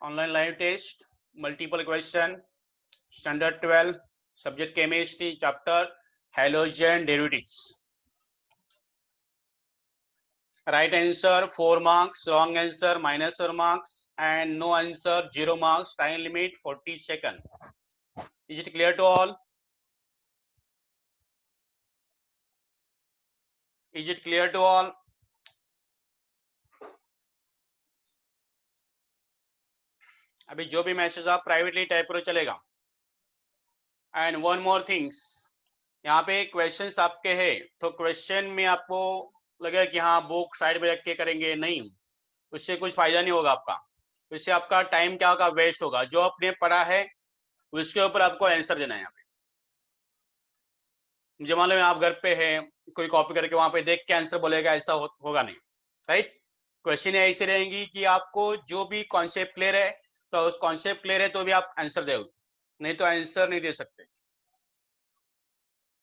Online live test, multiple question, standard 12, subject chemistry, chapter halogen derivatives. Right answer 4 marks, wrong answer -4 marks, and no answer 0 marks. Time limit 40 seconds. Is it clear to all? Is it clear to all? अभी जो भी message आप privately type करो चलेगा. And one more things, यहाँ पे questions आपके हैं तो क्वेश्चन में आपको लगेगा कि हाँ बुक साइड में रख के करेंगे, नहीं, उससे कुछ फायदा नहीं होगा आपका. उससे आपका टाइम क्या होगा, वेस्ट होगा. जो आपने पढ़ा है उसके ऊपर आपको आंसर देना है. यहाँ पे मुझे मालूम है आप घर पे है, कोई कॉपी करके वहां पे देख के आंसर बोलेगा, ऐसा होगा नहीं. राइट. क्वेश्चन ऐसी रहेंगी कि आपको जो भी कॉन्सेप्ट क्लियर है तो उस कॉन्सेप्ट क्लियर है तो भी आप आंसर दोगे, नहीं तो आंसर नहीं दे सकते.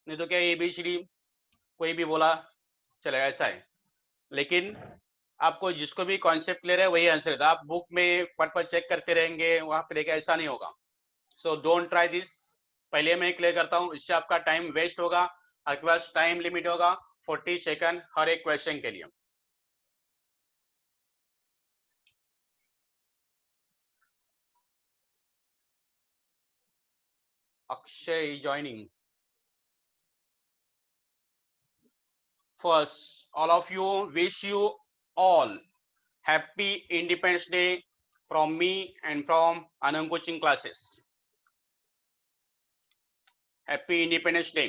नहीं तो क्या ABCD कोई भी बोला चलेगा, ऐसा है. लेकिन आपको जिसको भी कॉन्सेप्ट क्लियर है वही आंसर देता. आप बुक में पढ़ चेक करते रहेंगे वहां पे देखा, ऐसा नहीं होगा. So don't try this. पहले मैं क्लियर करता हूँ, इससे आपका टाइम वेस्ट होगा. आपके पास टाइम लिमिट होगा 40 सेकंड हर एक क्वेश्चन के लिए. Akshay joining. First, all of you, wish you all happy Independence Day from me and from Anand Coaching Classes. Happy Independence Day.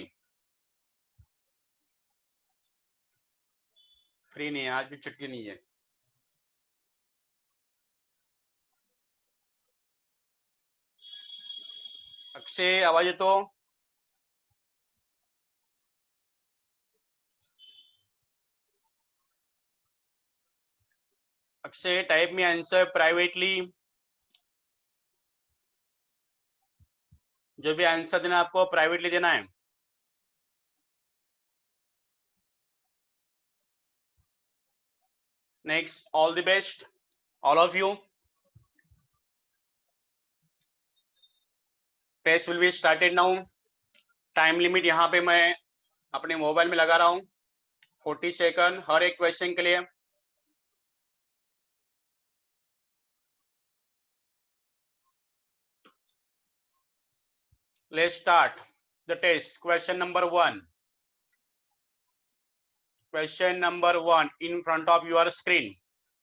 Free नहीं है आज भी, छुट्टी नहीं है. अक्षय आवाज तो. अक्षय टाइप में आंसर प्राइवेटली. जो भी आंसर देना आपको प्राइवेटली देना है. Next, all the best all of you. Test will be started now. Time limit यहाँ पे मैं अपने मोबाइल में लगा रहा हूँ 40 सेकंड हर एक क्वेश्चन के लिए. Let's start the test. Question number 1. Question number 1 in front of your screen.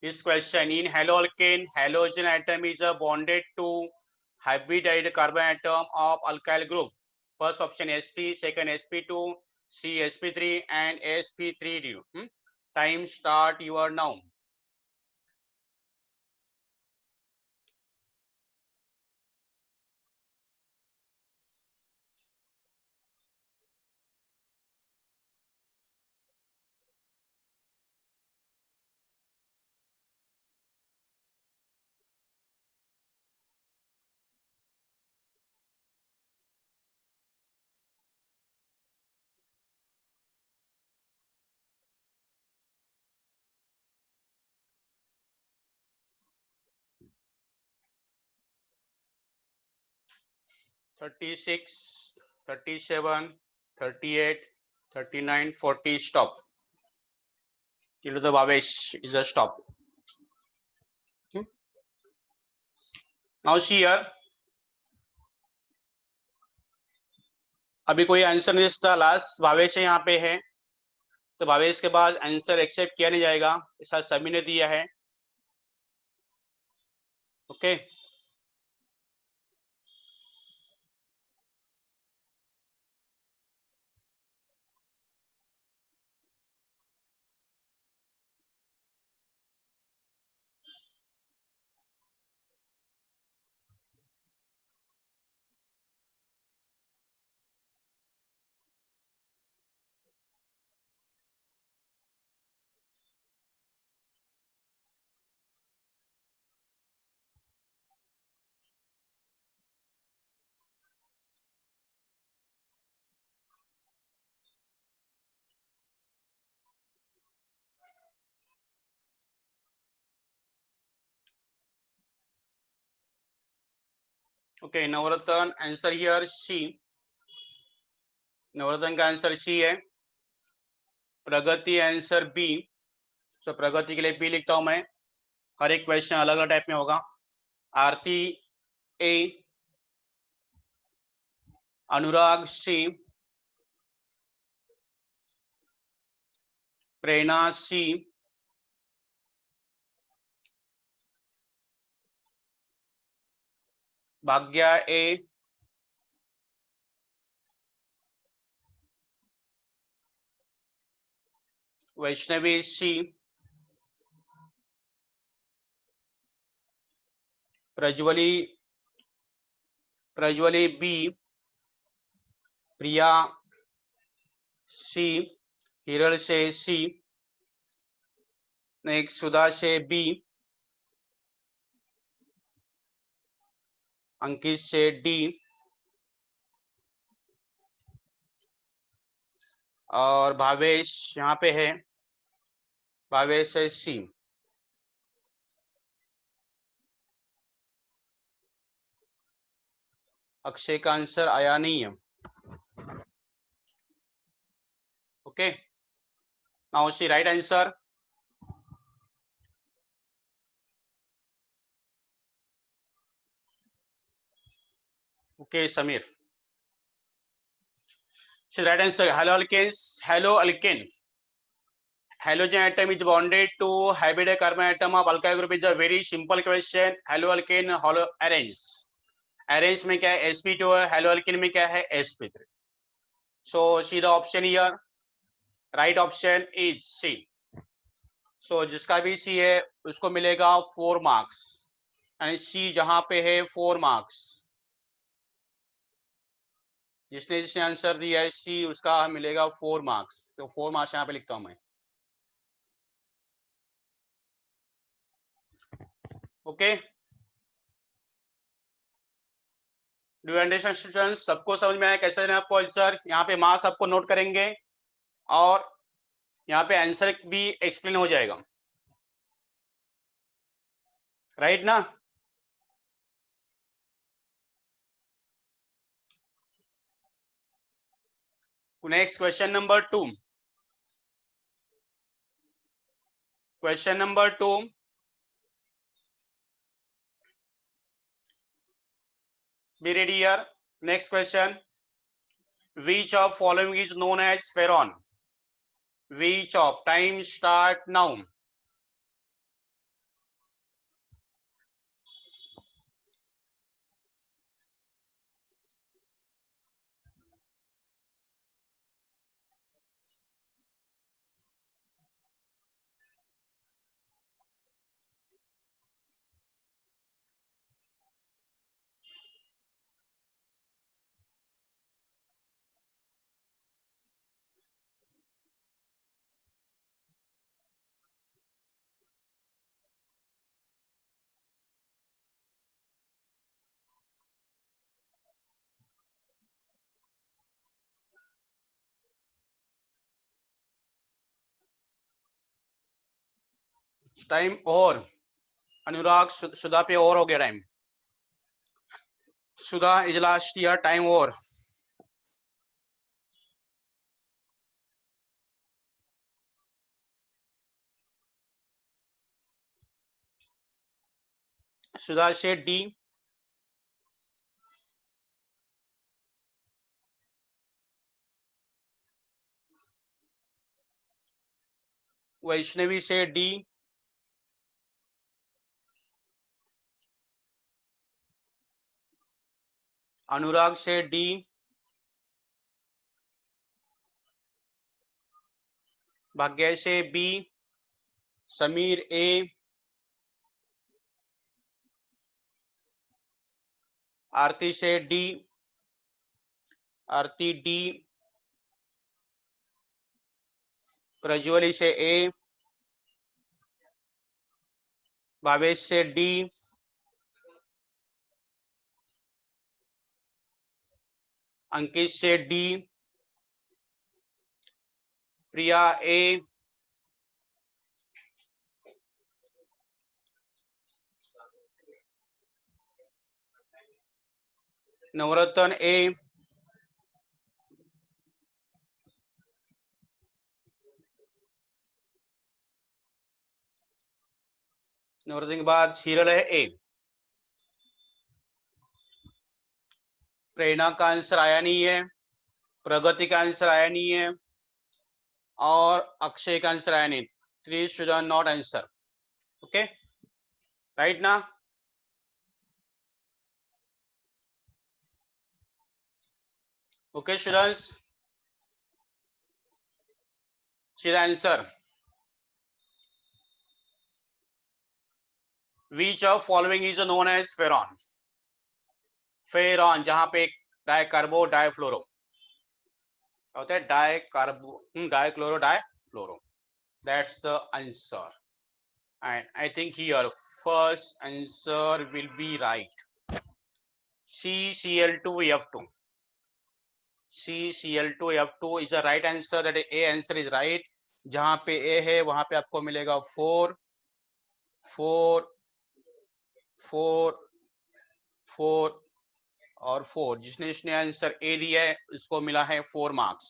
This question: in haloalkane, halogen atom is bonded to hybridized carbon atom of alkyl group. First option sp, second sp2, c sp3, and sp3. Time start your now. (36, 37, 38, 39, 40). Stop. Till the Bhavesh is a stop. Now see here. अभी कोई answer नहीं देता. Last Bhavesh यहाँ पे है तो भावेश के बाद आंसर एक्सेप्ट किया नहीं जाएगा. ऐसा सभी ने दिया है. Okay. Okay, Navratna answer here C. Navratna का आंसर सी है। प्रगति आंसर बी। सो प्रगति के लिए बी लिखता हूं मैं। हर एक क्वेश्चन अलग अलग टाइप में होगा। आरती A, Anurag C, Prerna C, Bhagya A, Vaishnavi C, Prajwali B, Priya सी, हिरल से सी, नेक्स्ट सुधा से बी, अंकित से डी, और भावेश यहाँ पे है, भावेश है सी। अक्षय का आंसर आया नहीं है। Okay, now C right answer. Okay Sameer, C right answer. Hello alkanes, hello alkane, halogen atom is bonded to hybrid carbon atom of alkyl group is a very simple question. Hello alkane hollow arrange, arrange में क्या है sp2 है, hello alkane में क्या है sp3। So C the option here, right option is C. So जिसका भी सी है उसको मिलेगा 4 मार्क्स, यानी सी जहां पे है 4 मार्क्स। जिसने जिसने आंसर दिया है सी उसका मिलेगा 4 मार्क्स। तो 4 मार्क्स यहाँ पे लिखता हूं मैं। Okay, do understand students? सबको समझ में आया कैसे देना आपको आंसर? यहाँ पे मार्क्स आपको नोट करेंगे और यहाँ पे आंसर भी एक्सप्लेन हो जाएगा, राइट ना? Next question number 2। Question number 2, be ready here. Next question, which of following is known as pheron? Which of, time start now. Time और अनुराग सुधा पे और हो गया time. Sudha is last year, time और। सुधा से डी, वैष्णवी से D, अनुराग से D, भाग्य से बी, समीर ए, आरती से डी, आरती डी, प्रज्वली से ए, भावेश से डी, अंकित से डी, प्रिया ए, नवरत्न ए, नवरत्न के बाद हिरल है ए। प्रेरणा का आंसर आया नहीं है, प्रगति का आंसर आया नहीं है, और अक्षय का आंसर आया नहीं। 3 student not answer. Okay, right ना? Okay students, see the answer. Which of following is known as freon? Freon, जहां पे डाइकार्बो डाइफ्लोरो होता है, dichloro difluoro, that's the answer. And I think your first answer will be right. CCl2F2. CCl2F2 is the right answer. That A answer is right. जहां पे A है वहां पे आपको मिलेगा 4 4 4 4 और 4। जिसने आंसर ए दिया है उसको मिला है 4 मार्क्स।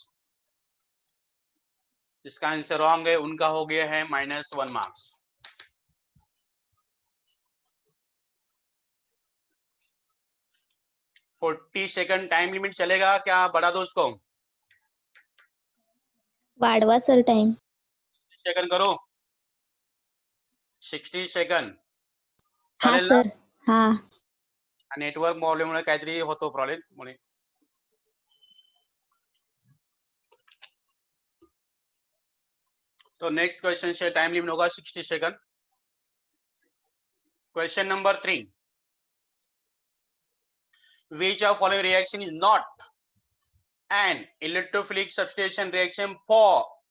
जिसका आंसर रॉन्ग है उनका हो गया है -1 marks. Forty second time limit चलेगा क्या? बढ़ा दो उसको? वाढवा सर टाइम। सेकंड करो, 60 सेकंड हा चालेल ना? सर, हा। नेटवर्क प्रॉब्लेम मुळे काहीतरी होतो प्रॉब्लेम मुळे। तो नेक्स्ट क्वेश्चन से टाइम लिमिट होगा 60 second. Question number 3, which of following reaction is not an electrophilic substitution reaction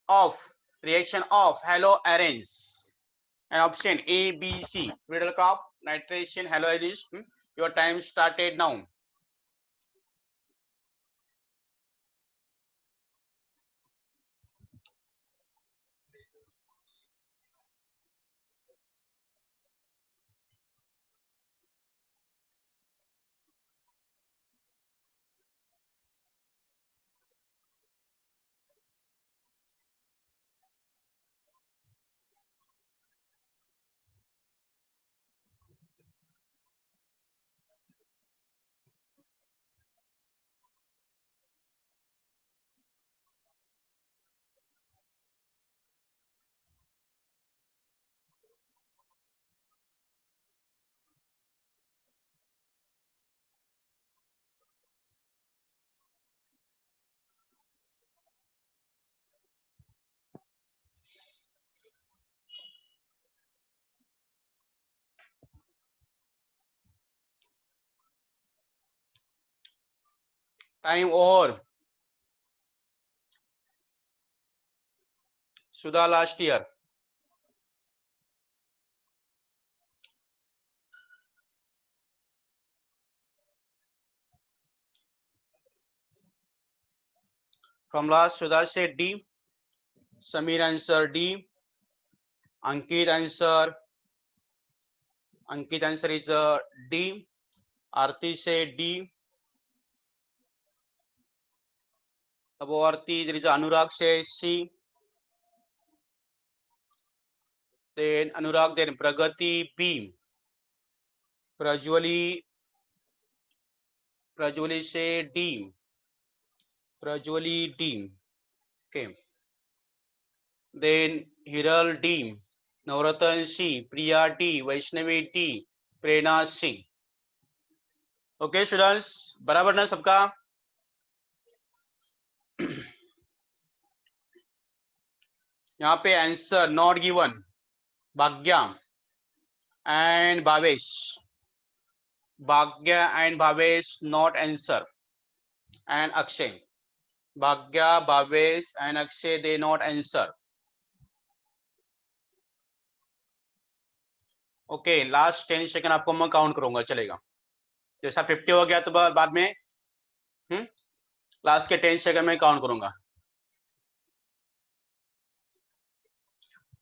of reaction of haloarenes? And option A, B, C. Friedel-Crafts, nitration, haloarenes. Your time started now. Time over. Sudha, last year. From last, Sudha said D. Samir answer D. Ankit answer is D. Arti said D. Above Arti, there is Anurag says C. Then Anurag, then Pragati B. Prajwali say D. Prajwali D. Okay. Then Hiral D. Navratan C. Priya D. Vaishnavi D. Prerna C. Okay students, बराबर ना सबका? यहाँ पे answer not given, Bhagya and Bhavesh, Bhagya and Bhavesh not answer, and Akshay, Bhagya, Bhavesh and Akshay they not answer. Okay, last 10 second आपको मैं count करूंगा, चलेगा? जैसा 50 हो गया तो बाद में लास्ट के 10 सेकंड में काउंट करूंगा।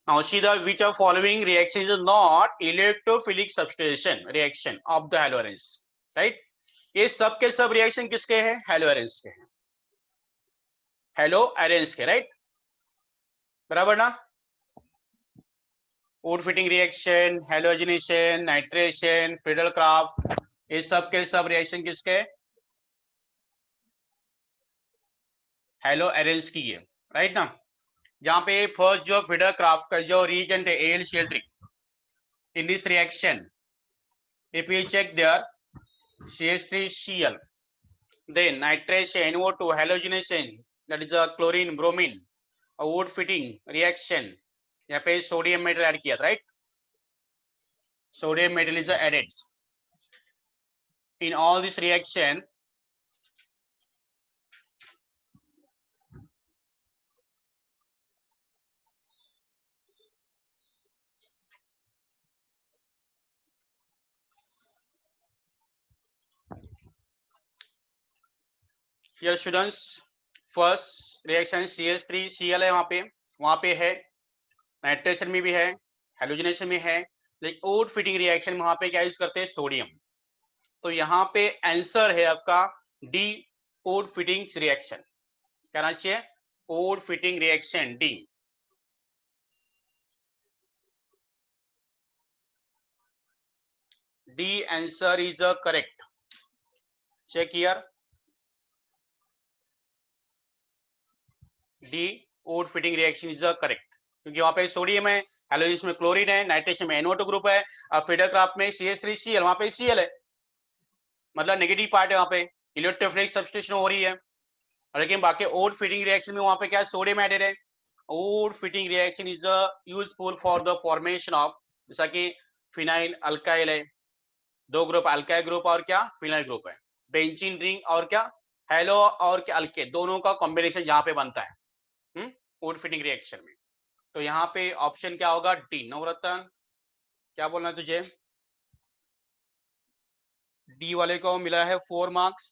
Now see the which of following reaction is not electrophilic substitution reaction of the haloarenes, right? ये सब के सब रिएक्शन किसके हैं? हेलो एरेंस के हैं, हेलो एरेंस के, राइट, बराबर ना? Would Fittig reaction, halogenation, nitration, Friedel craft, ये सब के सब रिएक्शन किसके? हेलो एरेंस की है, राइट ना? जहां पे फर्स्ट जो फ्रीडल क्राफ्ट का जो रिएजेंट है AlCl3, in this reaction if we check there CH3Cl, then nitration, NO2, halogenation, that is a chlorine bromine, a wood fitting reaction, यहाँ पे सोडियम मेटल ऐड किया, right? Sodium metal is added in all this reaction. Here students, first reaction CH3Cl है, वहां पे है, nitration में भी है, हेलोजिनेशन में है, लेकिन वुड फिटिंग रिएक्शन में वहां पे क्या यूज करते हैं? सोडियम। तो यहाँ पे आंसर है आपका डी, वुड फिटिंग रिएक्शन। क्या नाम चाहिए? वुड Fittig reaction, D. D answer is a correct. Check here, D वुड Fittig reaction is a correct, क्योंकि वहां पे सोडियम है, हेलोजिनेशन में क्लोरीन है, नाइट्रेशन में NO2 ग्रुप है, और फ्रीडल क्राफ्ट में CH3Cl, वहां पे Cl है, मतलब नेगेटिव पार्ट है, वहां पे इलेक्ट्रोफिलिक सब्स्टिट्यूशन हो रही है। लेकिन बाकी वुड फिटिंग रिएक्शन में वहां पे क्या सोडियम एडेड है। Would Fittig reaction is useful for the formation of, जैसा कि फिनाइल अल्काइल है, दो ग्रुप अल्काइल ग्रुप और क्या फिनाइल ग्रुप है, बेंजीन रिंग और क्या हेलो और क्या अल्केन, दोनों का कॉम्बिनेशन यहाँ पे बनता है वुड फिटिंग रिएक्शन में। तो यहाँ पे ऑप्शन क्या होगा? डी। नवरत्न, क्या बोलना है तुझे? डी वाले को मिला है 4 मार्क्स।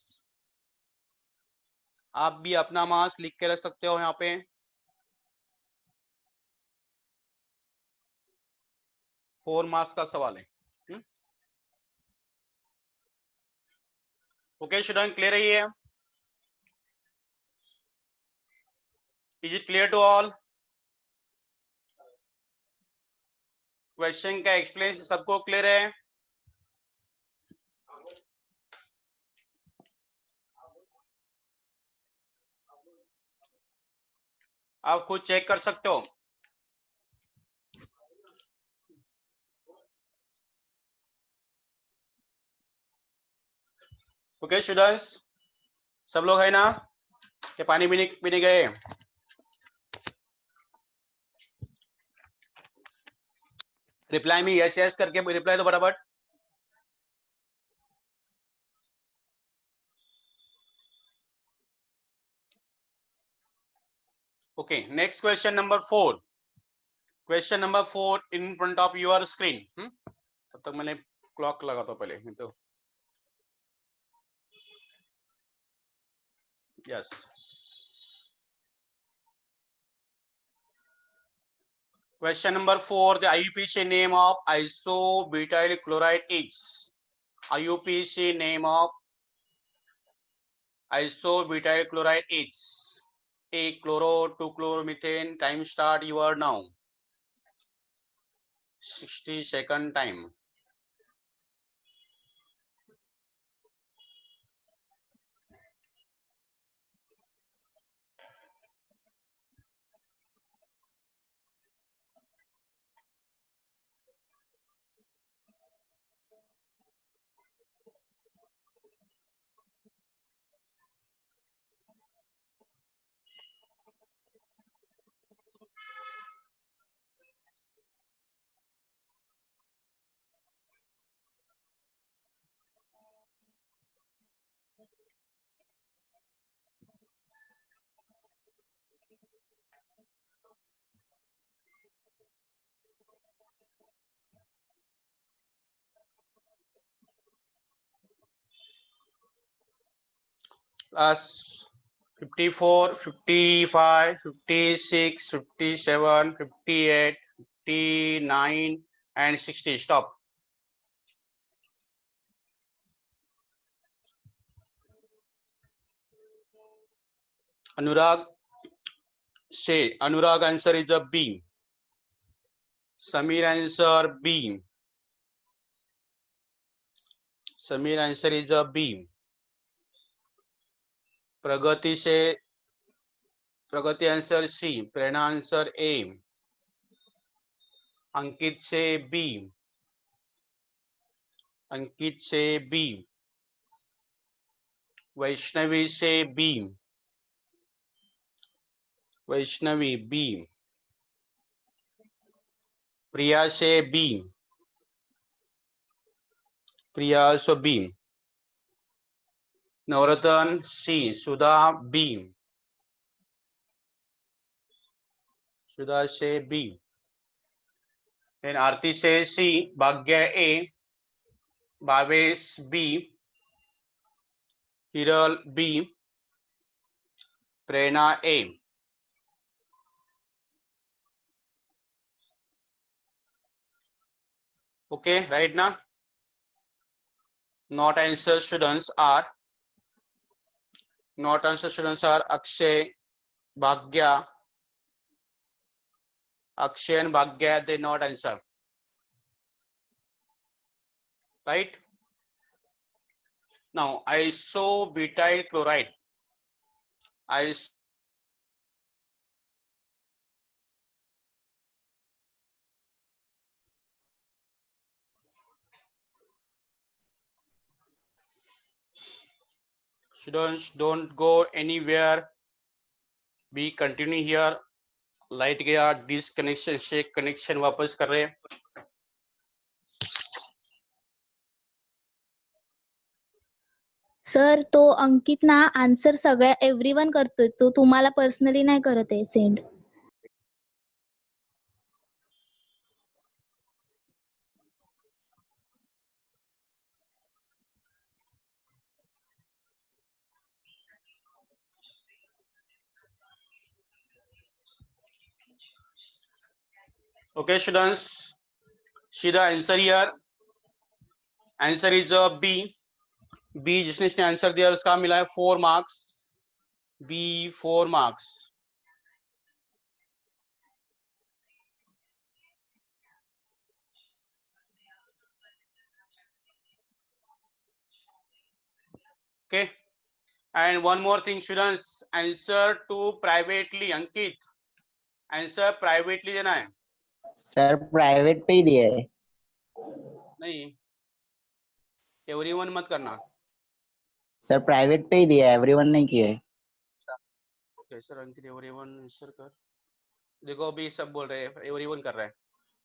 आप भी अपना मार्क्स लिख के रख सकते हो यहाँ पे। फोर मार्क्स का सवाल है। ओके स्टूडेंट, क्लियर है ये? Is it clear to all? Question का एक्सप्लेनेशन सबको क्लियर है? आप खुद चेक कर सकते हो। ओके स्टूडेंट्स, सब लोग है ना? कि पानी पीने गए? रिप्लाई में यस यस करके रिप्लाई दो फटाफट। Okay, next question number 4। Question number 4 in front of your screen. तब तक मैंने क्लॉक लगा था पहले तो। Yes, question number 4, the IUPAC name of isobutyl chloride is? IUPAC name of isobutyl chloride is? A chloro, 2 chloromethane. Time start your now. 60-second time. Plus 54, 55, 56, 57, 58, 59 and 60. Stop. Anurag से Anurag answer is A B. Samir answer B. Samir answer is a B. Pragati से Pragati answer C. Prerna answer A. Ankit से B. अंकित से B. Vaishnavi से B. Vaishnavi B. प्रिया से B. प्रिया सो B. नवरत्न C. सुधा B. सुधा से B. And आरती से C. भाग्य A. Bhavesh B. Hiral B. Prerna A. Okay, right now? Not answer students are Akshay, Bhagya. Akshay and Bhagya, they not answer. Right? Now, isobutyl chloride. Students, don't go anywhere. Be continue here. Light गया, disconnection से connection वापस कर रहे हैं. Sir तो अंकित ना answer सगळ्या everyone करतोय, तो तुम्हाला पर्सनली नाही करत आहे send. Okay, students, see the answer here. Answer is B. B जिसने इसने आंसर दिया उसका मिला है 4 marks. B 4 marks. Okay, and one more thing students, answer to privately. Ankit, answer privately देना है. सर प्राइवेट पे ही दिया है. नहीं, एवरीवन मत करना. सर प्राइवेट पे ही दिया है, एवरीवन नहीं किया है. ओके सर, अंकित एवरीवन आंसर कर. देखो अभी सब बोल रहे हैं एवरीवन कर रहा है.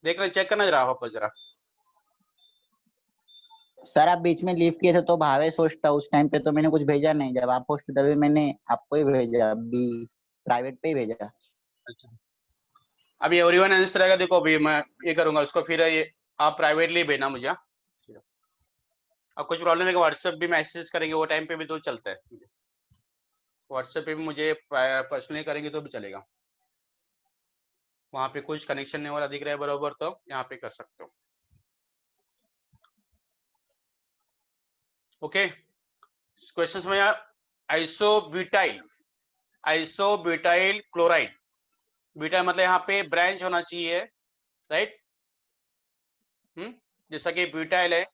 देख रहे, चेक करना जरा वापस जरा. सर आप बीच में लीव किए थे तो भावेश होस्ट था उस टाइम पे, तो मैंने कुछ भेजा नहीं. जब आप होस्ट तभी मैंने आपको ही भेजा, अभी प्राइवेट पे ही भेजा. अच्छा, अभी एवरीवन आंसर आएगा. देखो अभी मैं ये करूंगा उसको, फिर ये आप प्राइवेटली भेजना मुझे. अब कुछ प्रॉब्लम है व्हाट्सएप भी मैसेज करेंगे वो टाइम पे भी तो चलता है. व्हाट्सएप पे भी मुझे पर्सनली करेंगे तो भी चलेगा. वहां पे कुछ कनेक्शन नहीं हो रहा दिख रहा है बराबर, तो यहाँ पे कर सकते हो. ओके, क्वेश्चन समझ आया. Isobutyl chloride. ब्यूटाइल मतलब यहाँ पे ब्रांच होना चाहिए, राइट. जैसा कि ब्यूटाइल है,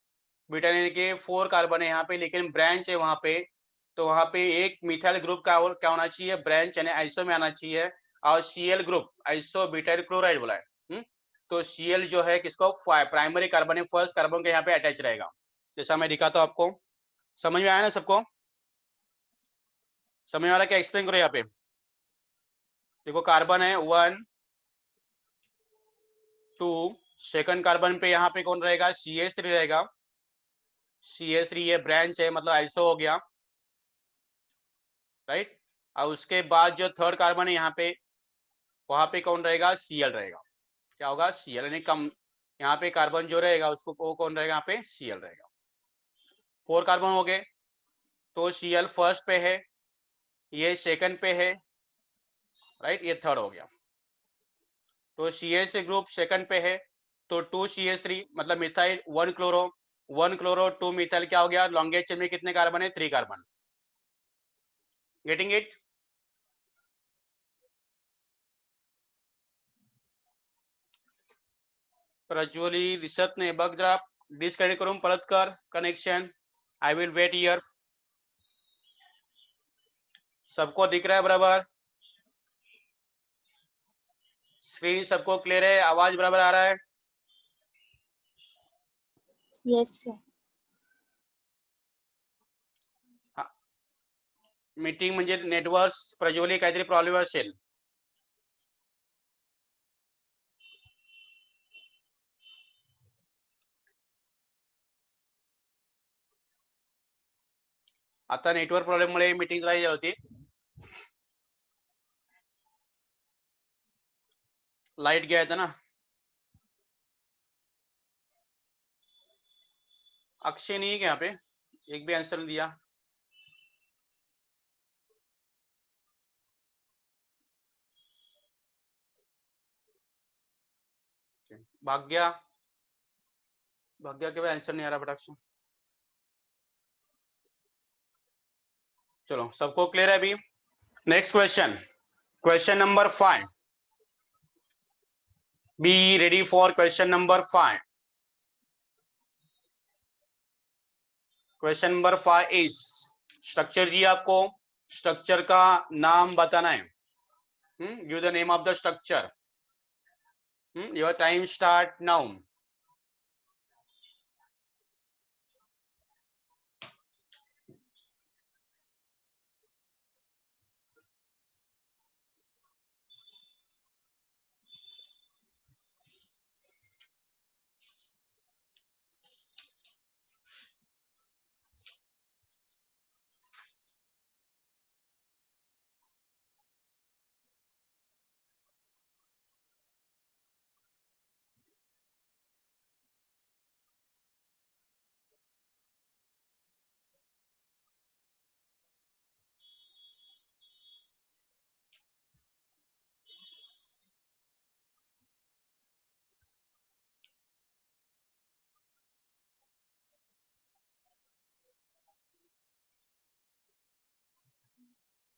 ब्यूटाइल यानी कि 4 कार्बन है यहाँ पे, लेकिन ब्रांच है वहां पे. तो वहां पे एक मिथाइल ग्रुप का और क्या होना चाहिए, ब्रांच यानी आइसो में आना चाहिए. और Cl ग्रुप, आइसोब्यूटाइल क्लोराइड बोला है. तो Cl जो है किसको, प्राइमरी कार्बन है, फर्स्ट कार्बन के यहाँ पे अटैच रहेगा. जैसा मैं दिखाता हूँ आपको. समझ में आया ना सबको? समझ में आ रहा क्या? एक्सप्लेन करो यहाँ पे. देखो कार्बन है 1 2, सेकंड कार्बन पे यहाँ पे कौन रहेगा, CH3 रहेगा. CH3 ये ब्रांच है, मतलब आइसो हो गया, राइट. और उसके बाद जो थर्ड कार्बन है यहाँ पे, वहां पे कौन रहेगा, Cl रहेगा. क्या होगा, Cl यानी कम यहाँ पे कार्बन जो रहेगा उसको वो कौन रहेगा, यहाँ पे Cl रहेगा. 4 कार्बन हो गए, तो Cl फर्स्ट पे है, ये सेकंड पे है, राइट. ये थर्ड हो गया. तो CH3 ग्रुप सेकंड पे है, तो 2CH3 मतलब मिथाइल 1 क्लोरो 2 मिथाइल क्या हो गया, लॉन्गेस्ट चेन में कितने कार्बन है, 3 कार्बन. Getting it? प्रज्वली दिसत नाही, बघ जरा डिस्कनेक्ट करून परत कर connection. I will wait here. सबको दिख रहा है बराबर? स्क्रीन सबको क्लियर है? आवाज बराबर आ रहा है? Yes sir. मीटिंग म्हणजे नेटवर्क. प्रज्वली काहीतरी प्रॉब्लेम असेल. आता नेटवर्क प्रॉब्लेम मुळे मीटिंग झाली होती. लाइट गया था ना. अक्षय नहीं है क्या यहाँ पे? एक भी आंसर नहीं दिया. भाग्या, भाग्या के आंसर नहीं आ रहा फटाक से. चलो सबको क्लियर है अभी? Next question, question number 5. Be ready for question number 5. Question number 5 is, structure दिया आपको, स्ट्रक्चर का नाम बताना है. Give the name of the structure. Your time start now.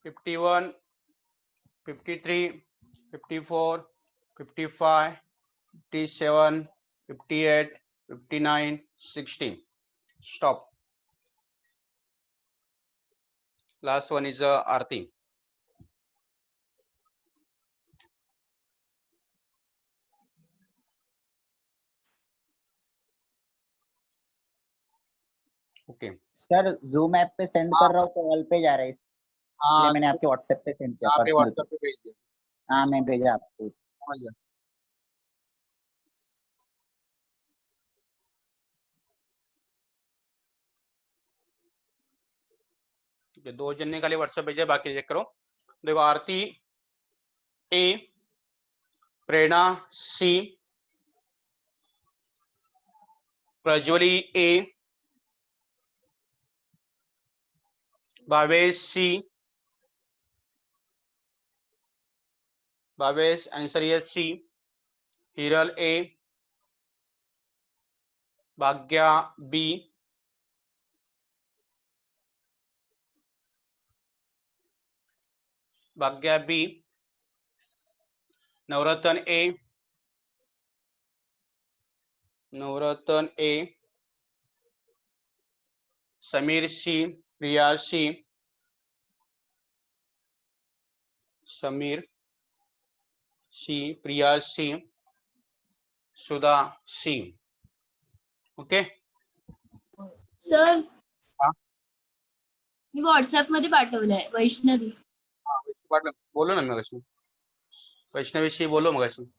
Fifty 53, 54, 55, 57, 58, 59, 60. Stop. Last one is Aarti. Okay. Sir zoom app पे send कर रहा हूँ तो वॉल पे जा रहा है, इसलिए मैंने आपके व्हाट्सएप पे सेंड किया. यहाँ पे पर्सनल व्हाट्सएप पे भेज दिया. हाँ मैं भेजा आपको. समझ गया. दो जन ने खाली व्हाट्सएप भेजा, बाकी चेक करो. देखो आरती ए, प्रेरणा सी, प्रज्वली ए, भावेश सी, भावेश आंसर ये सी, हिरल ए, भाग्या बी, भाग्या बी, नवरत्न ए, नवरत्न ए, समीर सी, प्रिया सी, समीर सी, प्रिया सी, सुधा सी. ओके. सर हा? मी व्हॉट्सअप मध्ये पाठवलंय वैष्णवी. बोलो ना मगाशी, वैष्णवीशी बोलो मगाशी.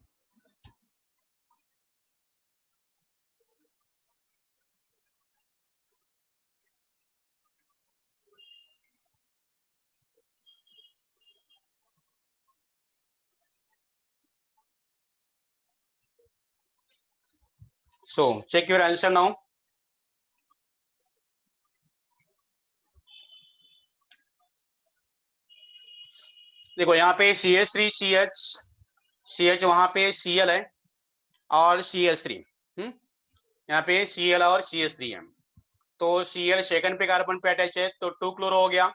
So check your answer now. देखो यहाँ पे CH3 CH वहां पे Cl है और CH3. यहाँ पे Cl और CH3 है. तो Cl सेकंड पे कार्बन पे अटैच है, तो 2 क्लोरो हो गया,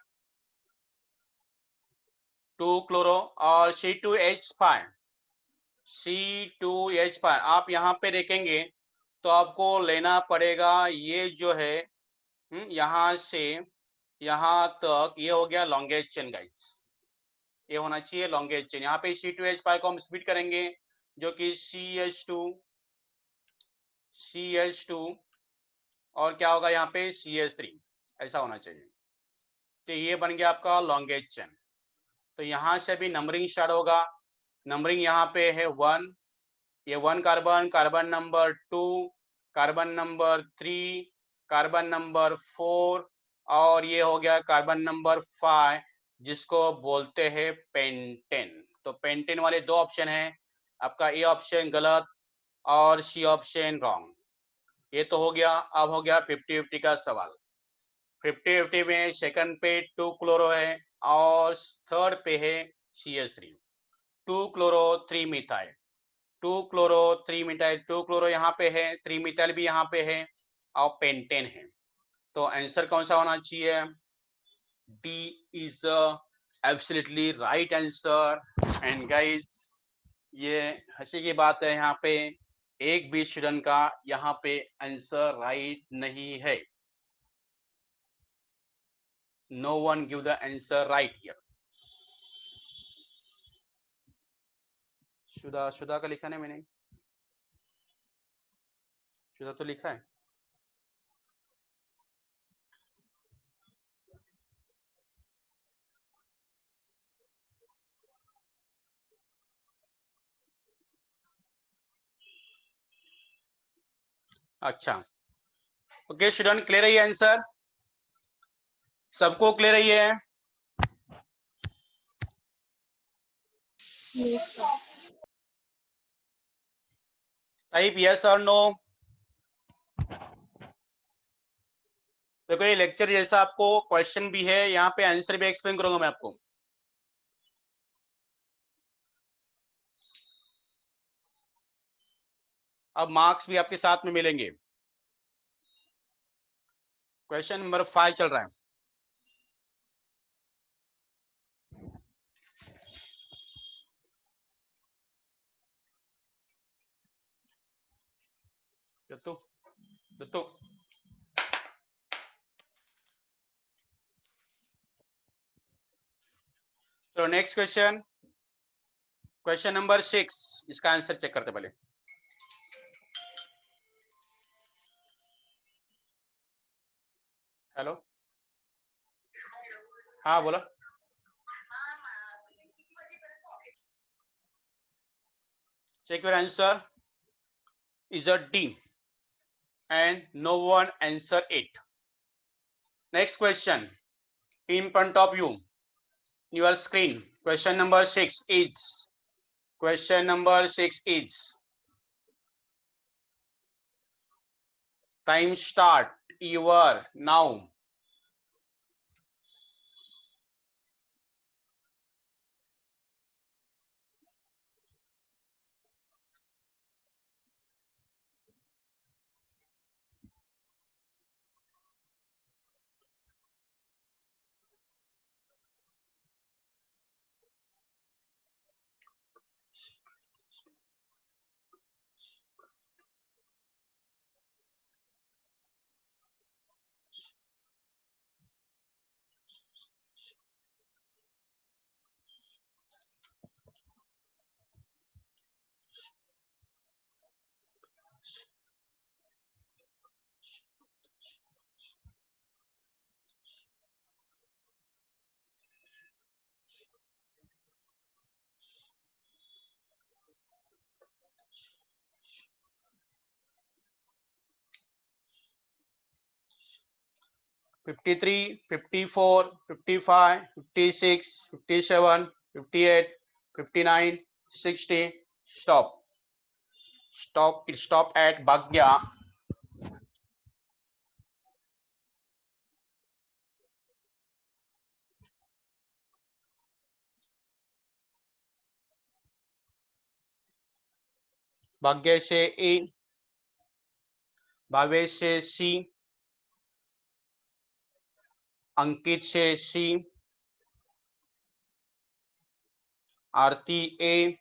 2 क्लोरो, और C2H5 C2H5 आप यहाँ पे देखेंगे तो आपको लेना पड़ेगा ये जो है यहाँ से यहाँ तक ये हो गया लॉन्गेस्ट चेन गाइस, ये होना चाहिए लॉन्गेस्ट चेन। यहाँ पे C2H5 को हम स्प्लिट करेंगे जो कि CH2 और क्या होगा यहाँ पे CH3, ऐसा होना चाहिए। तो ये बन गया आपका लॉन्गेस्ट चेन। तो यहाँ से भी नंबरिंग स्टार्ट होगा। नंबरिंग यहाँ पे है 1, ये 1 carbon, carbon number 2, carbon number 3, carbon number 4 और ये हो गया कार्बन नंबर 5 जिसको बोलते हैं पेंटेन। तो पेंटेन वाले दो ऑप्शन हैं, आपका ए ऑप्शन गलत और सी ऑप्शन रॉन्ग। ये तो हो गया। अब हो गया 50-50 का सवाल। 50-50 में सेकंड पे 2 क्लोरो है और थर्ड पे है CH3, 2 chloro 3 methyl, 2 chloro 3 methyl, 2 chloro यहाँ पे है, 3 मिथाइल भी यहाँ पे है और पेंटेन है। तो आंसर कौन सा होना चाहिए? D is the absolutely right answer. And guys ये हंसी की बात है, यहाँ पे एक भी स्टूडेंट का यहाँ पे आंसर राइट नहीं है। No one give the answer right here. शुदा का लिखा नहीं मैंने, शुदा तो लिखा है। अच्छा ओके स्टूडेंट, क्लियर है ये आंसर? सबको क्लियर है ये? टाइप यस और नो। देखो ये लेक्चर जैसा आपको क्वेश्चन भी है, यहाँ पे आंसर भी एक्सप्लेन करूंगा मैं आपको। अब मार्क्स भी आपके साथ में मिलेंगे। क्वेश्चन नंबर 5 चल रहा है। दत्तू तो नेक्स्ट क्वेश्चन, क्वेश्चन नंबर 6, इसका आंसर चेक करते पहले। हेलो, हाँ बोलो। Check your answer is a D and no one answer it. Next question in front of you, your screen. Question number 6 is, question number 6 is, time start your now. (53, 54, 55, 56, 57, 58, 59, 60. Stop. Stop. It stopped at Bhagya. भाग्य से ए, भावेश से सी, अंकित से सी, आरती A,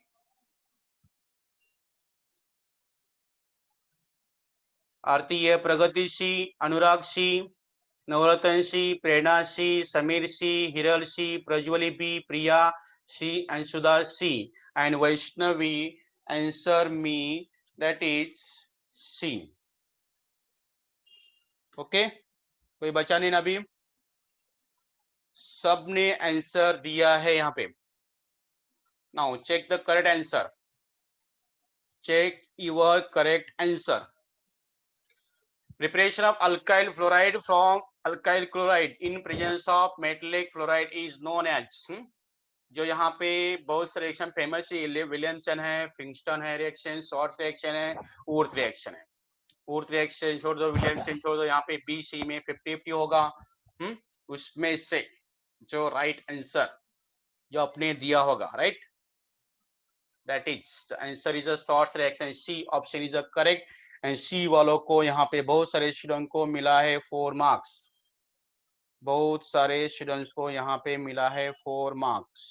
Aarti है Pragati C, Anurag C, Navratna C, Prerna C, Samir C, Hiral C, Prajwali B, Priya C and Sudha C and Vaishnavi answer me that is C. Okay कोई बचा नहीं ना अभी, सबने आंसर दिया है यहाँ पे. Now check the correct answer, check your correct answer. Preparation of alkyl fluoride from alkyl chloride in presence of metallic fluoride is known as. जो यहाँ पे बहुत सारे रिएक्शन फेमस है, विलियमसन है, फिंगस्टन है रिएक्शन, शॉर्ट्स रिएक्शन है, वुर्थ रिएक्शन है. वुर्थ रिएक्शन छोड़ दो, विलियमसन छोड़ दो, यहाँ पे बी सी में 50-50 होगा. उसमें से जो राइट आंसर जो आपने दिया होगा, right, that is the answer is a shorts reaction. C option is a correct and C वालों को यहाँ पे बहुत सारे स्टूडेंट को मिला है 4 मार्क्स. बहुत सारे स्टूडेंट्स को यहाँ पे मिला है 4 मार्क्स.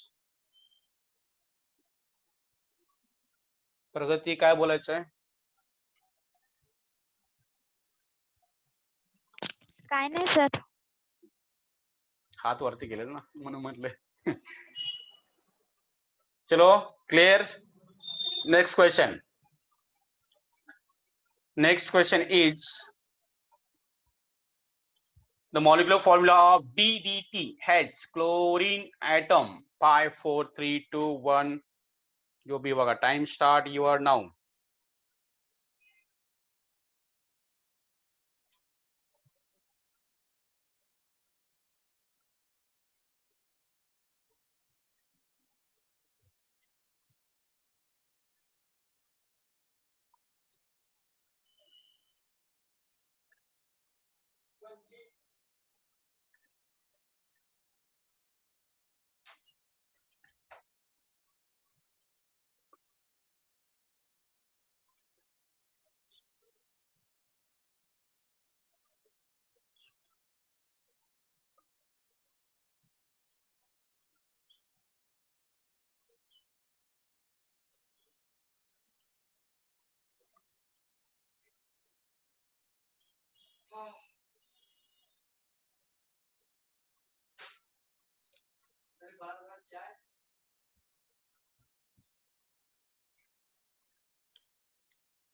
प्रगती काय बोलायचं आहे? काय नाही सर. हात वरती केले ना म्हणून म्हटलं. चलो clear. Next question. Next question is the molecular formula of DDT has chlorine atom 5 4 3 2 1. जो भी होगा, time start your now.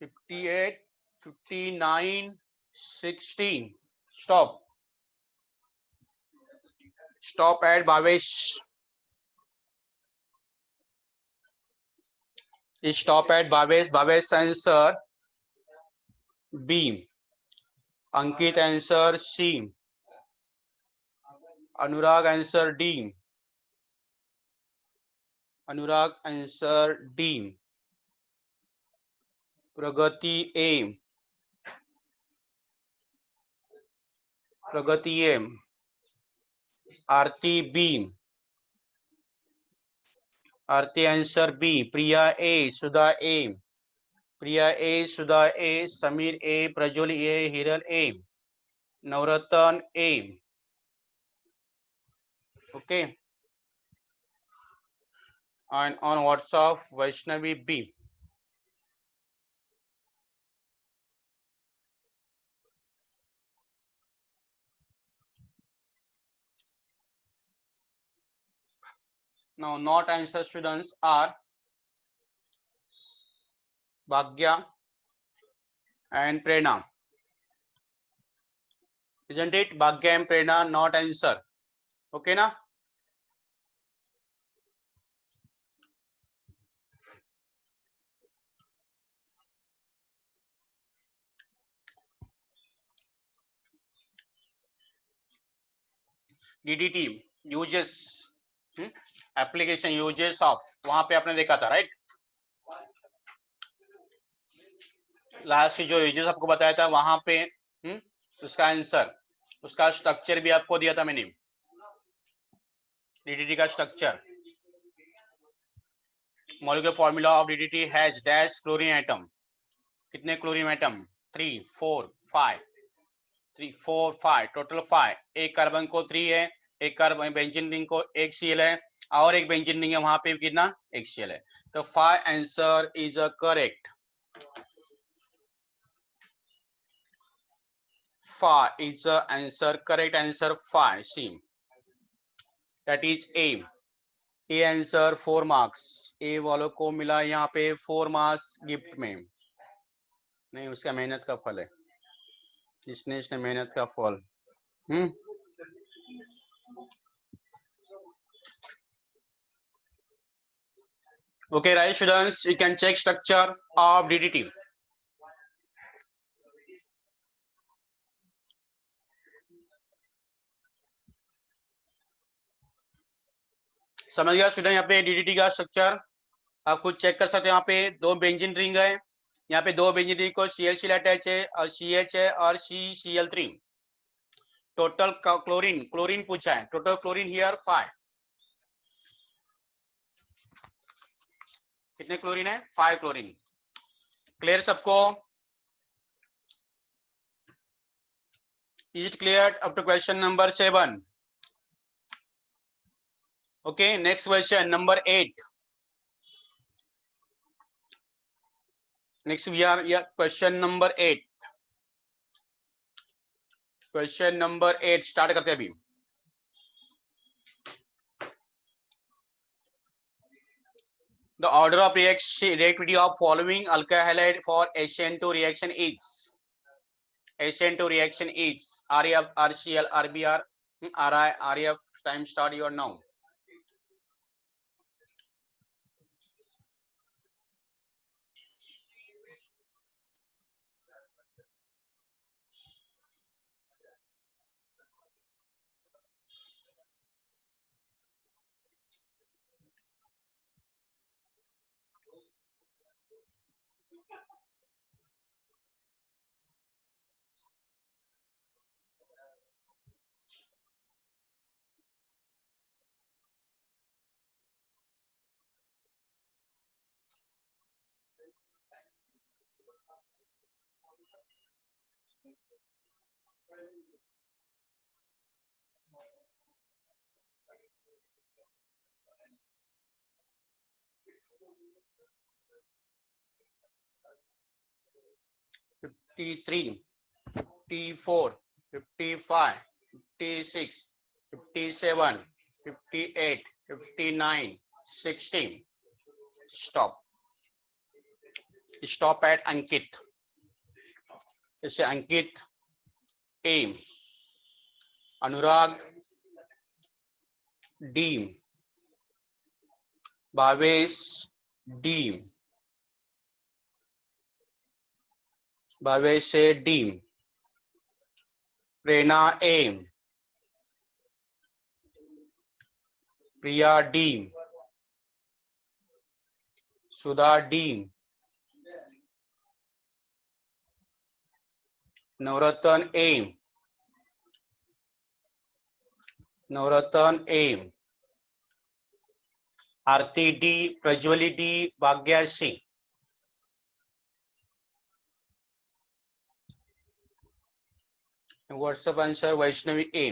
$58, $59, $16. Stop. Stop at Bhavesh. Stop at Bhavesh. Bhavesh answer B. Ankit answer C. Anurag answer D. Anurag answer D. Pragati A. Pragati A. Aarti B. Aarti answer B. Priya A. Sudha A. Priya A. Sudha A. Samir A. Prajwali A. Hiral A. Navratan A. Okay. And on WhatsApp, Vaishnavi B. Now, not answer students are Bhagya and Prerna. Isn't it? Bhagya and Prerna not answer. Okay, na? DDT uses application uses of, वहां पे आपने देखा था, right? Last की जो uses आपको बताया था वहां पे उसका आंसर, उसका स्ट्रक्चर भी आपको दिया था मैंने. DDT का structure, molecular formula of DDT has dash chlorine atom. कितने क्लोरीन एटम? 3 4 5. 3 4 5 टोटल 5. एक कार्बन को 3 है, एक कार्बन बेंजीन रिंग को एक Cl है और एक बेंजीन रिंग है, वहां पे कितना? एक Cl है. तो 5 answer is a correct. 5 is the answer. Correct answer 5. See, that is A. A answer 4 marks. A वालों को मिला यहाँ पे 4 मार्क्स गिफ्ट में. नहीं, उसका मेहनत का फल है. इसने मेहनत का फल. Okay, right students, you can check structure of DDT. समझ गया स्टूडेंट? यहाँ पे DDT का स्ट्रक्चर आप खुद चेक कर सकते हैं. यहाँ पे 2 बेंजीन रिंग है. यहाँ पे 2 बेंजीन रिंग को CH अटैच है और CH है और CCl3. टोटल क्लोरीन पूछा है. Total chlorine here 5. कितने क्लोरीन है? 5 क्लोरीन. क्लियर सबको? Is it clear up to question number 7? Okay, next question number 8. Next we are question number 8. Question number 8 start करते हैं अभी. The order of reactivity of following alkyl halide for SN2 reaction is SN2 reaction is RF, RCl, RBr, RI, RF. Time start your now. $53, $54, $55, $56, $57, $58, $59, $60. Stop. Stop at Ankit. इससे अंकित A, Anurag D, Bhavesh D, Bhavesh से D, Prerna A, Priya D, Sudha D, Navratna A, Navratna A, Aarti D, Prajwali D, Bhagya C. WhatsApp answer Vaishnavi A.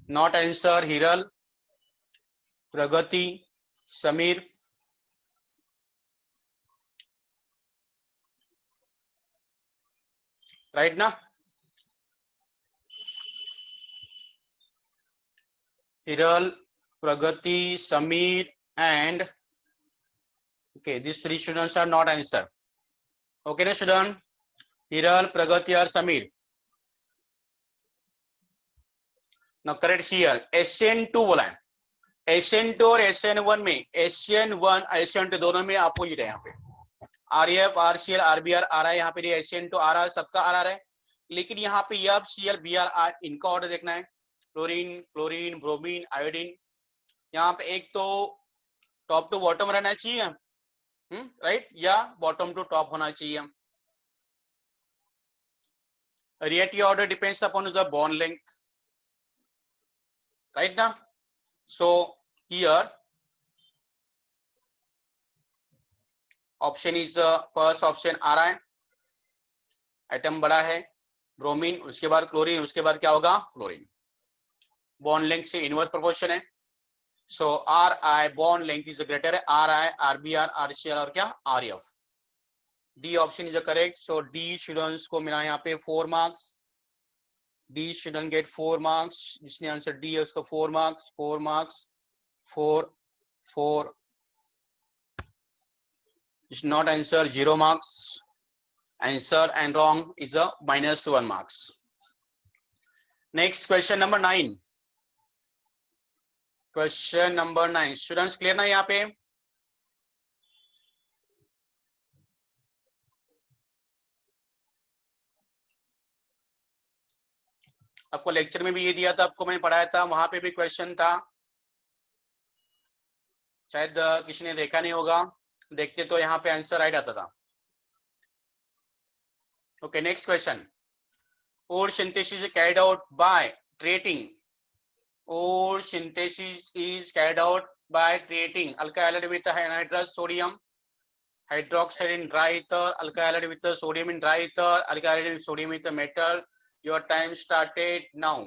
Not answer Hiral, Pragati, Sameer. Right ना? हिरल, प्रगति, Samir, and okay, these 3 students are not answer. Okay ना student? Hiral, प्रगति और Samir. Now correct here. SN2 बोला है. SN2 और SN1 में SN1 SN2 दोनों में opposite है. यहाँ पे RF, RCl, RBr, RI. यहाँ पे SN2 RR सबका RR है. लेकिन यहाँ पे F, Cl, Br, इनका ऑर्डर देखना है. Chlorine, chlorine, bromine, iodine. यहाँ पे एक तो टॉप टू बॉटम रहना चाहिए, राइट, या बॉटम टू टॉप होना चाहिए. Reactive order depends upon the bond length, right ना? So here option is first option RI. Atom बड़ा है, ब्रोमीन, उसके बाद क्लोरीन, उसके बाद क्या होगा? फ्लोरीन. बॉन्ड लेंथ से इनवर्स प्रोपोर्शन है. सो RI bond length is greater है RI, RBr, RCl और क्या? RF. D option is correct. So D students को मिला यहाँ पे 4 marks. Dear student gate 4 marks. जिसने आंसर डी है उसको 4 marks. 4 marks. 4 4 is not answer, 0 marks. Answer and wrong is a -1 marks. Next question number 9. Question number 9. Students clear ना यहाँ पे? आपको लेक्चर में भी ये दिया था, आपको मैंने पढ़ाया था, वहां पे भी क्वेश्चन था. शायद किसी ने देखा नहीं होगा, देखते तो यहाँ पे आंसर राइट आता था. Okay, next question. Ore synthesis is carried out by treating. Ore synthesis is carried out by treating alkyl halide with anhydrous sodium hydroxide in dry ether, alkyl halide with sodium in dry ether, alkyl halide with sodium with metal. Your time started now.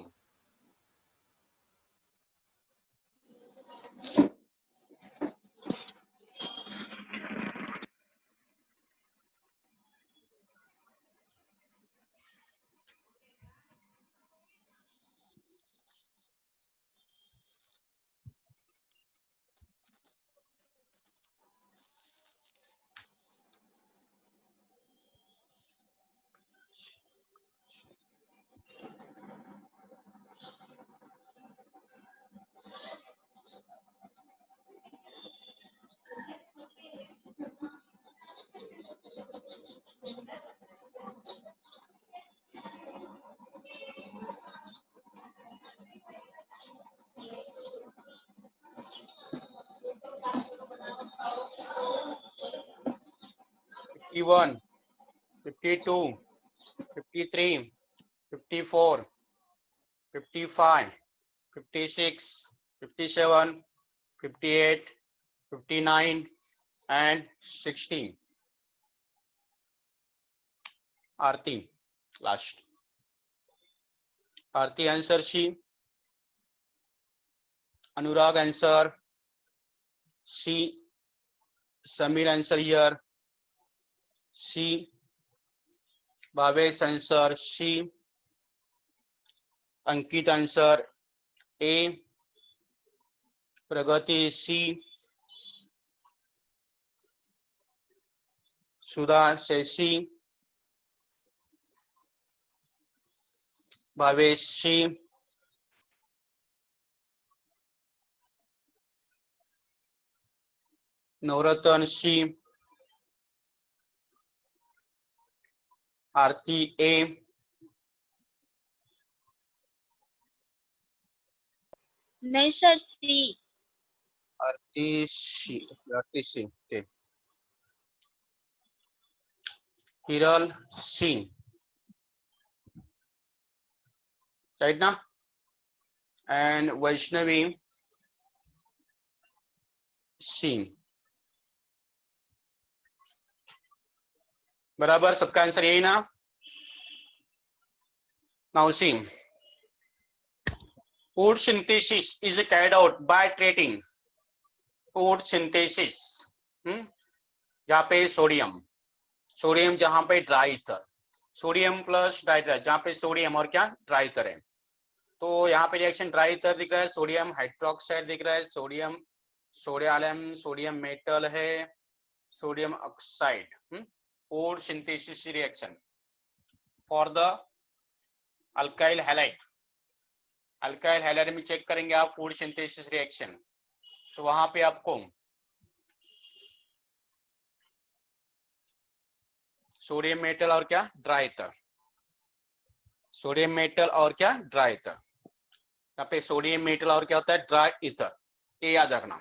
Fifty-one, 52, 53, 54, 55, 56, 57, 58, 59 and 60. Aarti last. Aarti answer C. Anurag answer C. Samir answer here C. Bhavesh answer C. Ankit answer A. Pragati C. Sudha says C. Bhavesh C. Navratan C. Aarti A. नहीं sir C. Aarti C. Aarti C. Okay. Hiral C. Right now? And Vaishnavi C. बराबर, सबका answer यही ना? Now see, food synthesis is carried out by treating. Food synthesis, जहाँ पे sodium, sodium जहाँ पे dry ether, sodium plus dry ether, जहाँ पे सोडियम और क्या ड्राई ईथर है. तो यहाँ पे रिएक्शन ड्राई ईथर दिख रहा है, सोडियम हाइड्रोक्साइड दिख रहा है, सोडियम सोडियम सोडियम मेटल है, sodium oxide. Food synthesis reaction for the alkyl halide. Alkyl halide में चेक करेंगे आप फूड सिंथेसिस रिएक्शन. तो वहां पे आपको सोडियम मेटल और क्या ड्राई ईथर, सोडियम मेटल और क्या ड्राई ईथर. यहाँ पे सोडियम मेटल और क्या होता है ड्राई ईथर, ये याद रखना.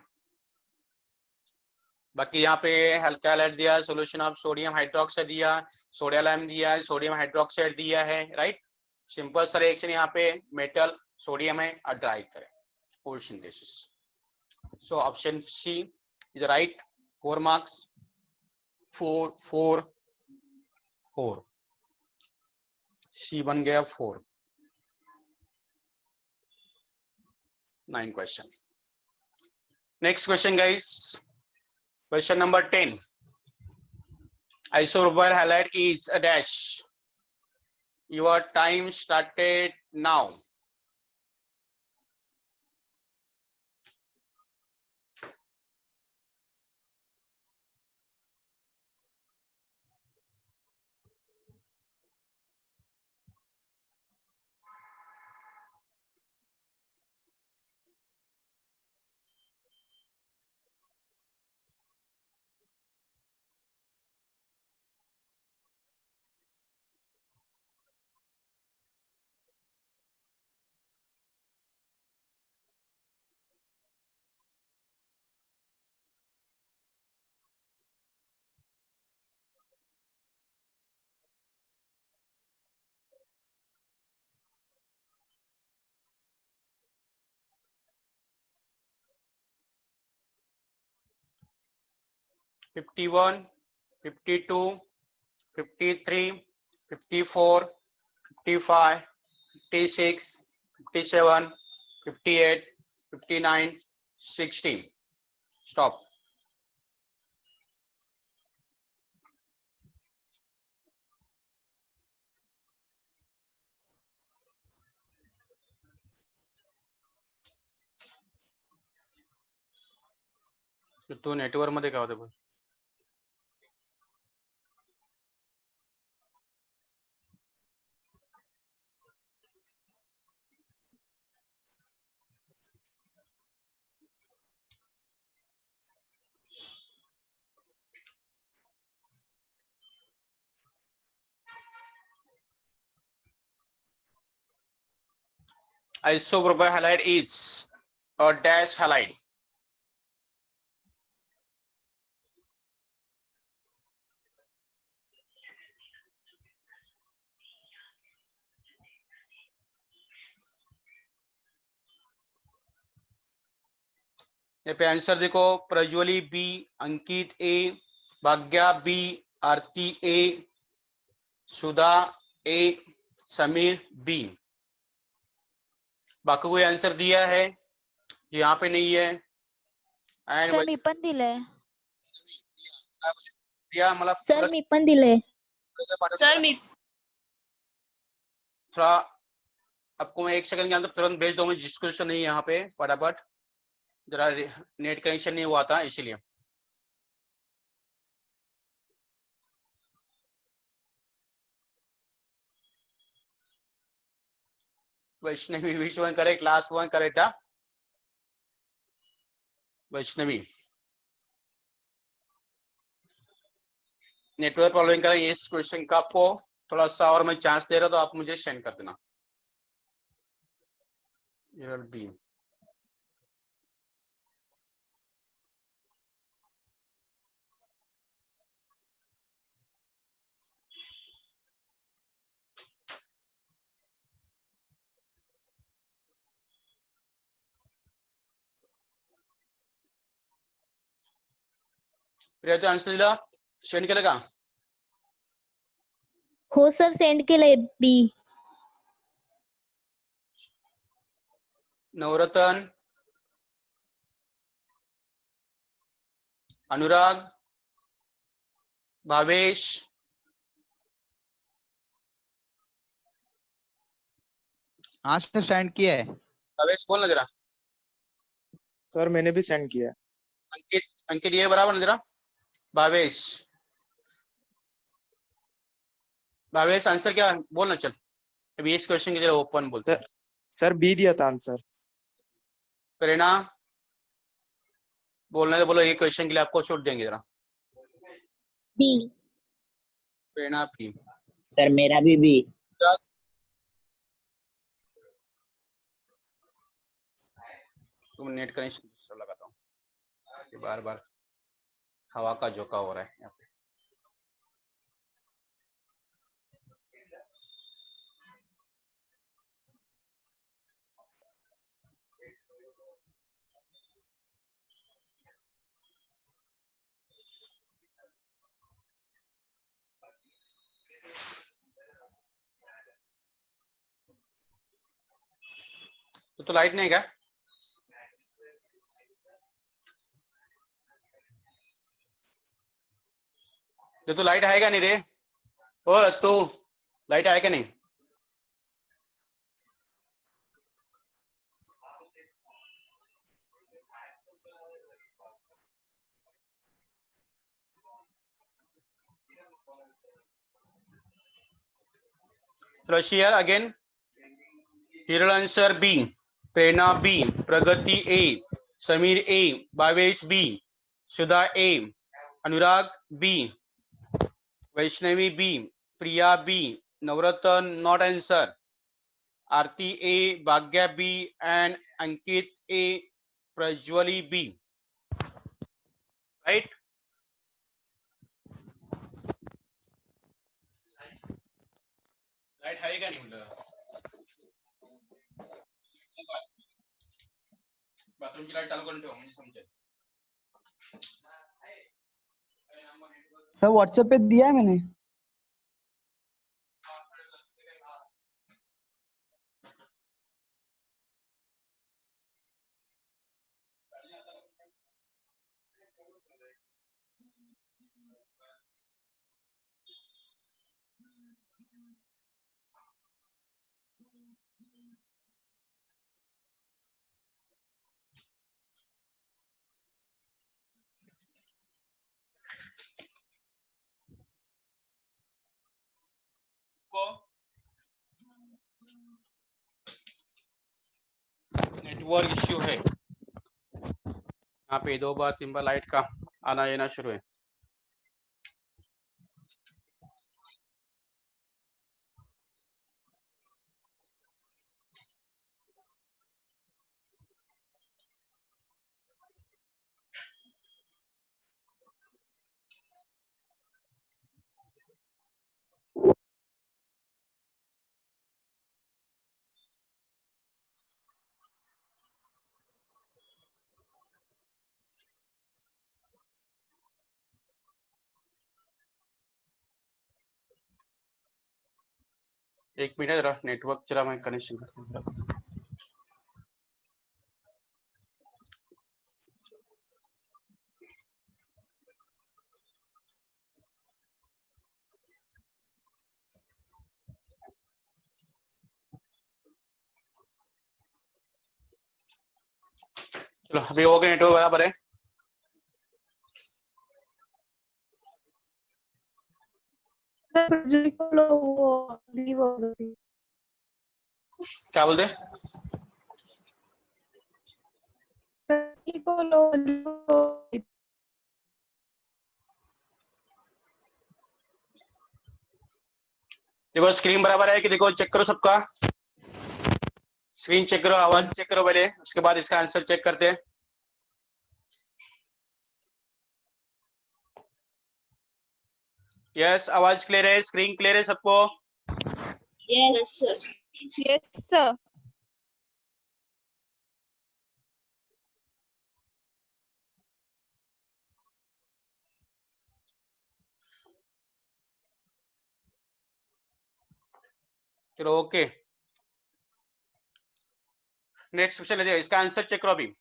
बाकी यहाँ पे अल्काइल हैलाइड दिया, सॉल्यूशन ऑफ सोडियम हाइड्रोक्साइड दिया, सोडियम दिया है, सोडियम हाइड्रोक्साइड दिया है. राइट, सिंपल सा रिएक्शन. यहाँ पे मेटल सोडियम है और ड्राई ईथर है, फूड synthesis. So option C is right. 4 marks. 4 4 4 C बन गया 4. 9 question. Next question guys, question number 10. Isobarbitol halide is a dash. Your time started now. "51, 52, 53, 54, 55, 56, 57, 58, 59, 60. Stop. तो नेटवर्क मध्ये काय होतं बघ. Isoprolyl halide is a dash halide. यहाँ पे answer देखो, प्रज्वली बी, अंकित ए, भाग्या बी, आरती ए, सुधा ए, समीर बी. बाकी कोई आंसर दिया है यहाँ पे नहीं है. एंड सर मी पण दिलंय. दिया मला सर मी पण दिलंय. सर मी थोड़ा आपको मैं 1 सेकंड के अंदर तुरंत भेज दूंगा. जिसको नहीं यहाँ पे फटाफट, जरा नेट कनेक्शन नहीं हुआ था इसीलिए. Vaishnavi, which one correct? Last one correct, huh? Vaishnavi, network problem का इस क्वेश्चन का आपको थोड़ा सा और मैं चांस दे रहा, तो आप मुझे सेंड कर देना. बी. प्रिया, तो आंसर दिला, सेंड केलं का? हो सर सेंड केलंय बी. नवरतन, अनुराग, भावेश, हाँ सर सेंड किया है. भावेश बोल ना जरा. सर मैंने भी सेंड किया. अंकित, अंकित ये बराबर ना जरा. भावेश, भावेश आंसर क्या बोलना. चल अभी इस क्वेश्चन की जरा ओपन बोलते हैं. सर बी दिया था आंसर. प्रेरणा बोलना है तो बोलो. ये क्वेश्चन के लिए आपको छूट देंगे जरा. बी. प्रेरणा बी. सर मेरा भी बी. तुम नेट कनेक्शन लगाता हूँ, बार बार हवा का झोंका हो रहा है यहाँ पे. तो लाइट नहीं है क्या? जो तू लाइट आएगा नहीं रे, ओ तू लाइट आएगा नहीं? रशियर again, Hiral answer B, Prerna B, Pragati A, Sameer A, Bhavesh B, Sudha A, Anurag B, Vaishnavi B, Priya B, Navratna not answer, Aarti A, Bhagya B and Ankit A, Prajwali B. Right? Light है का नहीं मतलब? बाथरूम की लाइट चालू करून ठेव म्हणजे समजेल. सर व्हाट्सएप पे दिया है मैंने। नेटवर्क इश्यू है यहाँ पे, 2 बार 3 बार लाइट का आना जाना शुरू है. एक मिनट जरा, नेटवर्क जरा मैं कनेक्शन करता हूँ. चलो अभी हो गया, नेटवर्क बराबर है. क्या बोलते? देखो स्क्रीन बराबर है कि देखो, चेक करो सबका स्क्रीन, चेक करो, आवाज चेक करो पहले, उसके बाद इसका आंसर चेक करते हैं. यस, आवाज क्लियर है, स्क्रीन क्लियर है सबको? Yes, sir. Yes, sir. चलो ओके, नेक्स्ट क्वेश्चन लेते हैं, इसका आंसर चेक करो अभी.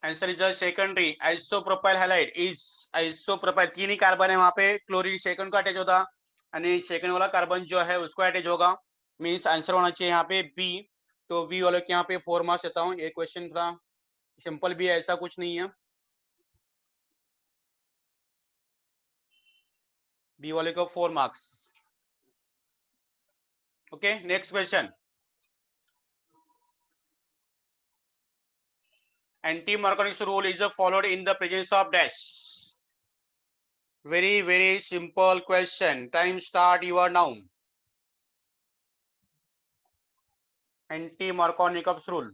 Answer is secondary isopropyl halide is isopropyl. 3 he carbon है वहां पे, क्लोरीन सेकंड को अटैच होता यानी सेकंड वाला कार्बन जो है उसको अटैच होगा, मींस आंसर होना चाहिए यहाँ पे बी. तो बी वाले के यहाँ पे 4 मार्क्स देता हूँ. ये क्वेश्चन था सिंपल भी है, ऐसा कुछ नहीं है. बी वाले को 4 marks. Okay, next question. Anti-Marconi's rule is followed in the presence of dash. Very simple question. Time start your now. Anti-Marconi's rule.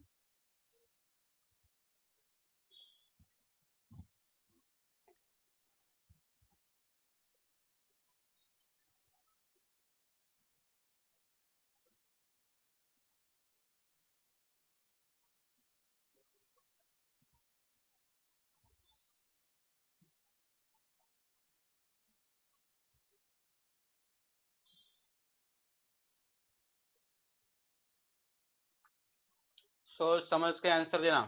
सोच समझ के आंसर देना.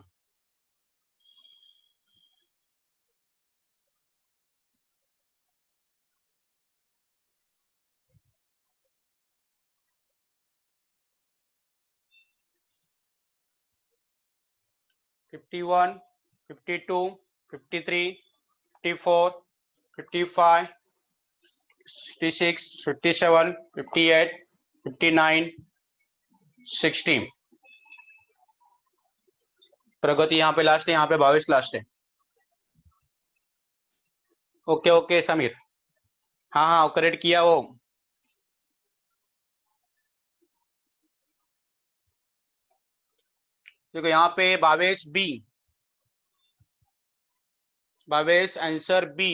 51, 52, 53, 54, 55, 56, 57, 58, 59, 60. प्रगति यहाँ पे लास्ट है, यहाँ पे 22 लास्ट है. ओके ओके समीर, हाँ हाँ करेक्ट किया वो. देखो यहाँ पे 22 बी, 22 आंसर बी.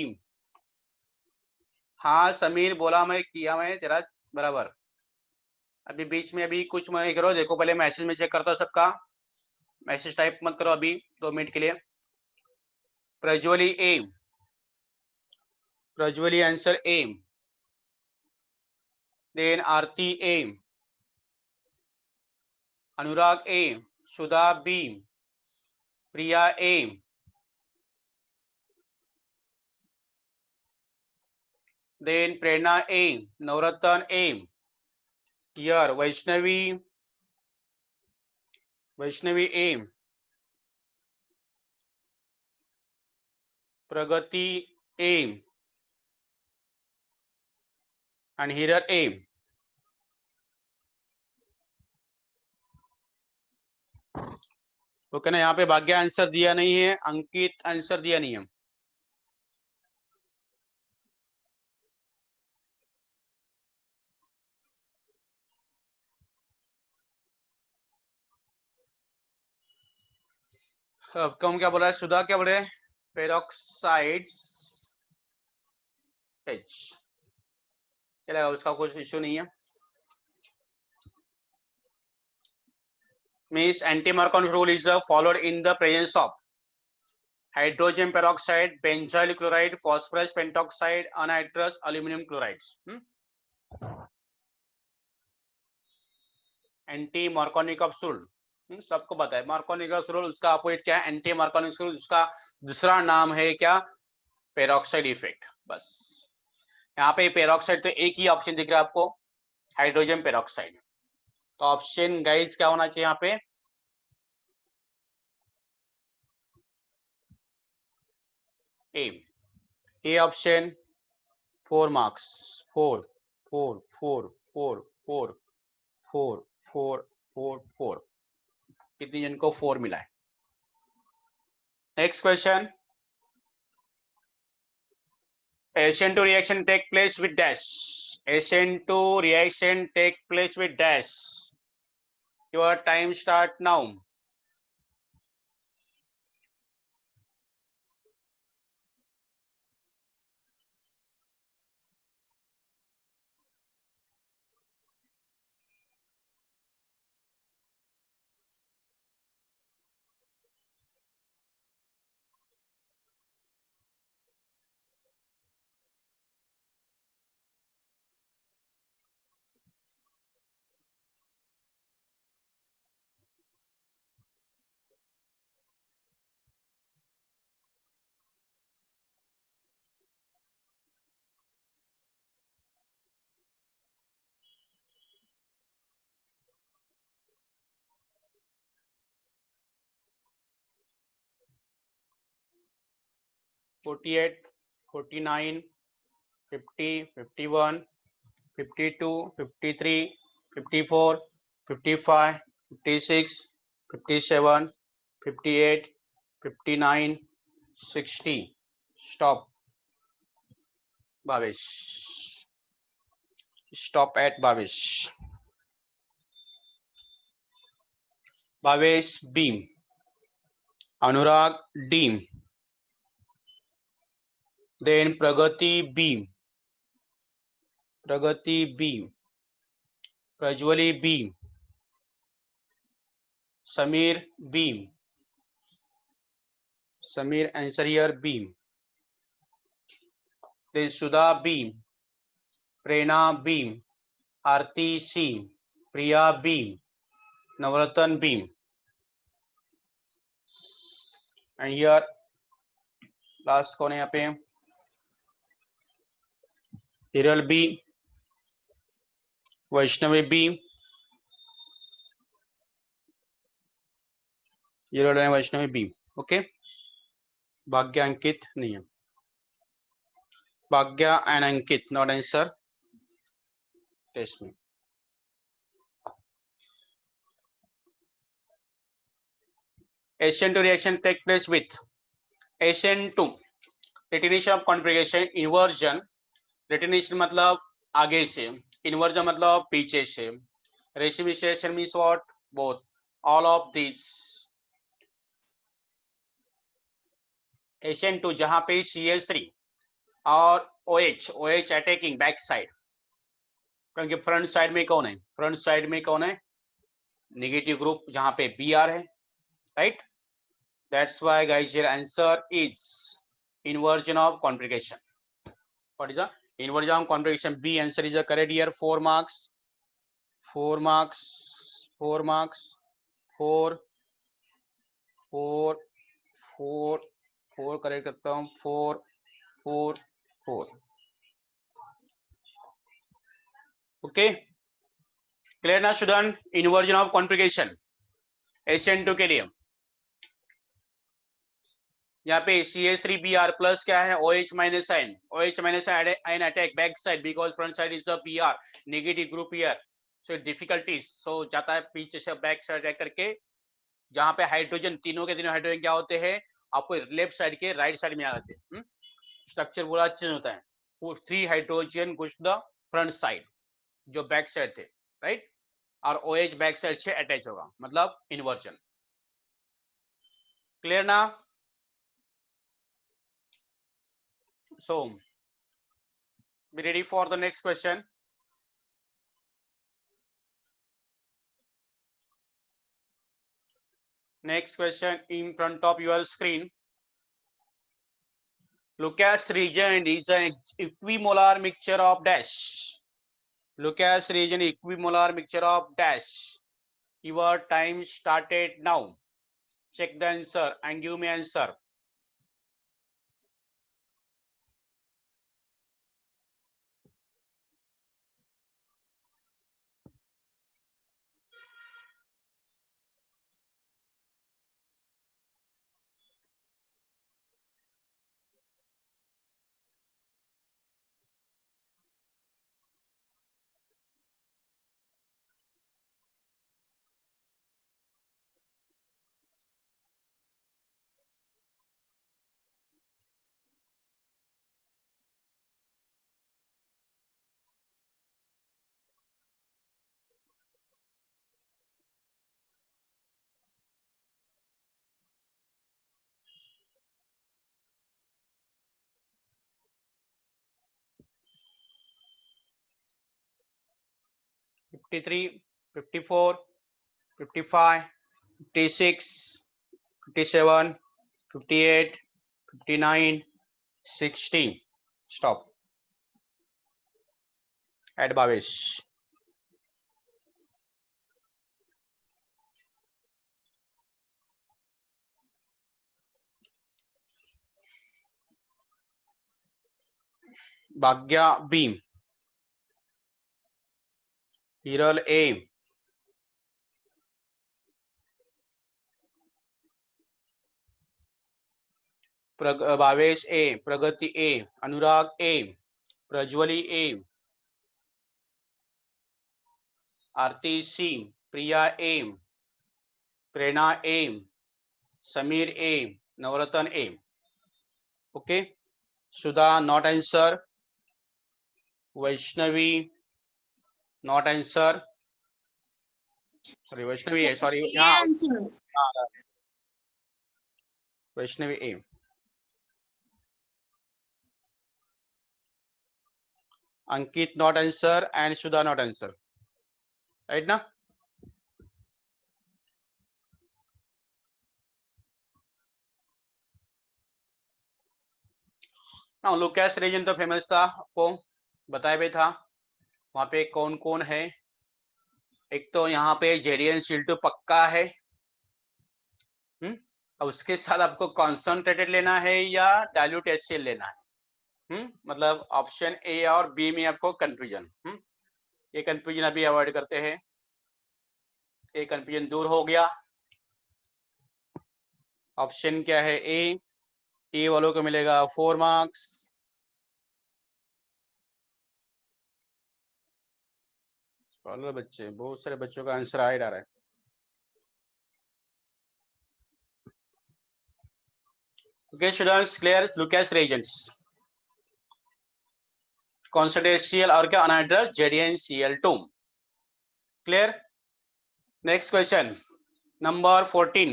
हाँ समीर बोला मैं, किया मैं तेरा बराबर. अभी बीच में अभी कुछ मैं करो, देखो पहले मैसेज में चेक करता सबका. मैसेज टाइप मत करो अभी 2 मिनट के लिए. Prajwali A, Prajwali answer A. Then Aarti A, Anurag A, Sudha B, Priya A, then Prerna A, Navratna A. Here Vaishnavi, Vaishnavi A, Pragati A, and here A. Okay ना, यहाँ पे भाग्य आंसर दिया नहीं है, अंकित आंसर दिया नहीं है. अब कम क्या बोला है, सुधा क्या बोले, पेरोक्साइड्स एच चलेगा, उसका कुछ इश्यू नहीं है. Means anti Markovnikov rule is followed in the presence of hydrogen peroxide, benzyl chloride, phosphorus pentoxide, anhydrous aluminium chlorides. Anti Markovnikov rule सबको पता है. मार्कोनिक रूल उसका अपोजिट क्या है, एंटी मार्कोनिक रूल, उसका दूसरा नाम है क्या, पेरोक्साइड इफेक्ट. बस यहाँ पे पेरोक्साइड तो एक ही ऑप्शन दिख रहा है आपको, हाइड्रोजन पेरोक्साइड. तो ऑप्शन गाइस क्या होना चाहिए यहाँ पे, ए ऑप्शन. 4 मार्क्स, 4 4 4 4 4 4 4 4 4. कितनी जन को 4 मिला है. Next question. SN2 reaction take place with dash. SN2 reaction take place with dash. Your time start now. (48, 49, 50, 51, 52, 53, 54, 55, 56, 57, 58, 59, 60. Stop. Bhavesh. Stop at Bhavesh. Bhavesh B. Anurag D. Then Pragati B. Pragati B. Prajwali B. Samir B. Samir answer here B. Then Sudha B. Prerna B. Aarti C. Priya B. Navratan B. And here last कौन है यहाँ पे, Hiral B, Vaishnavi B, zero line Vaishnavi B. Okay, Bhagya Ankit नहीं है. Bhagya and Ankit not answer test में. SN2 reaction take place with SN2 retention of configuration inversion. retention मतलब आगे से, inversion मतलब पीछे से. Reciprocation means what? Both. All of these. SN2 जहां पे CH3 और OH अटैकिंग बैक साइड, क्योंकि फ्रंट साइड में कौन है? फ्रंट साइड में कौन है? नेगेटिव ग्रुप जहां पे Br है, right? That's why guys your answer is inversion of configuration. What is the inversion of configuration? B answer is correct here. 4 marks. 4 marks. 4 marks. 4 4 4 4 correct करता हूँ. 4 4 4. ओके, क्लियर ना student? Inversion of configuration SN2 के लिए यहाँ पे CH3Br plus क्या है? OH minus ion. OH minus ion attack back side because front side is a Br negative group here, so difficulties. So जाता है पीछे से बैक साइड अटैक करके, जहां पे हाइड्रोजन तीनों के तीनों हाइड्रोजन क्या होते हैं? आपको लेफ्ट साइड के राइट साइड में आ जाते हैं. स्ट्रक्चर पूरा चेंज होता है. 3 हाइड्रोजन घुस द फ्रंट साइड जो बैक साइड थे, राइट? और OH बैक साइड से अटैच होगा, मतलब इन्वर्जन. क्लियर ना? So be ready for the next question. Next question in front of your screen. Lucas reagent is an equimolar mixture of dash. Lucas reagent equimolar mixture of dash. Your time started now. Check the answer and give me answer. (53, 54, 55, 56, 57, 58, 59, 60. Stop. Add 22. Bhagya B. Hiral A. Bhavesh A. Pragati A. Anurag A. Prajwali A. Aarti C. Priya A. Prerna A. Sameer A. Navratna A. Okay, Sudha not answer. Vaishnavi not answer. Sorry Vaishnavi है, sorry. Vaishnavi A. Ankit not answer and Sudha not answer, right ना? ना Lucas reason तो famous था, आपको बताया भी था. वहां पे कौन कौन है? एक तो यहाँ पे JDN-Sill2 पक्का है. अब उसके साथ आपको कॉन्संट्रेटेड लेना है या डाइल्यूट HCl लेना है. मतलब ऑप्शन ए और बी में आपको कंफ्यूजन. ये कंफ्यूजन अभी अवॉइड करते हैं. ये कंफ्यूजन दूर हो गया. ऑप्शन क्या है? ए वालों को मिलेगा 4 मार्क्स, बच्चे, बहुत सारे बच्चों का आंसर आ ही रहा है। Okay, students, clear Lucas reagents. Concentrate Cl और क्या anhydrous ZnCl2. Clear? Next question, number 14.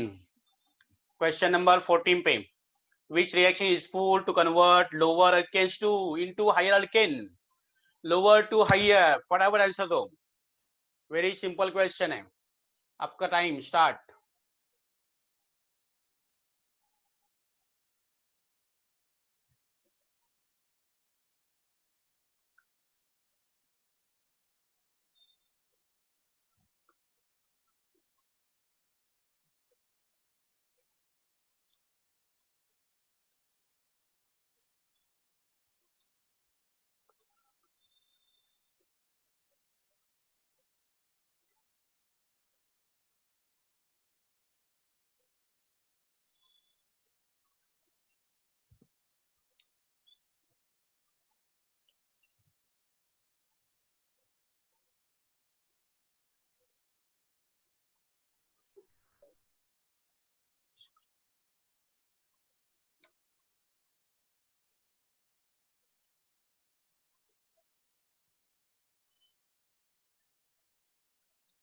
Question number 14 पे, which reaction is useful to convert lower alkanes into higher alkane? Lower to higher, फटाफट आंसर दो। Very simple question है। आपका time start.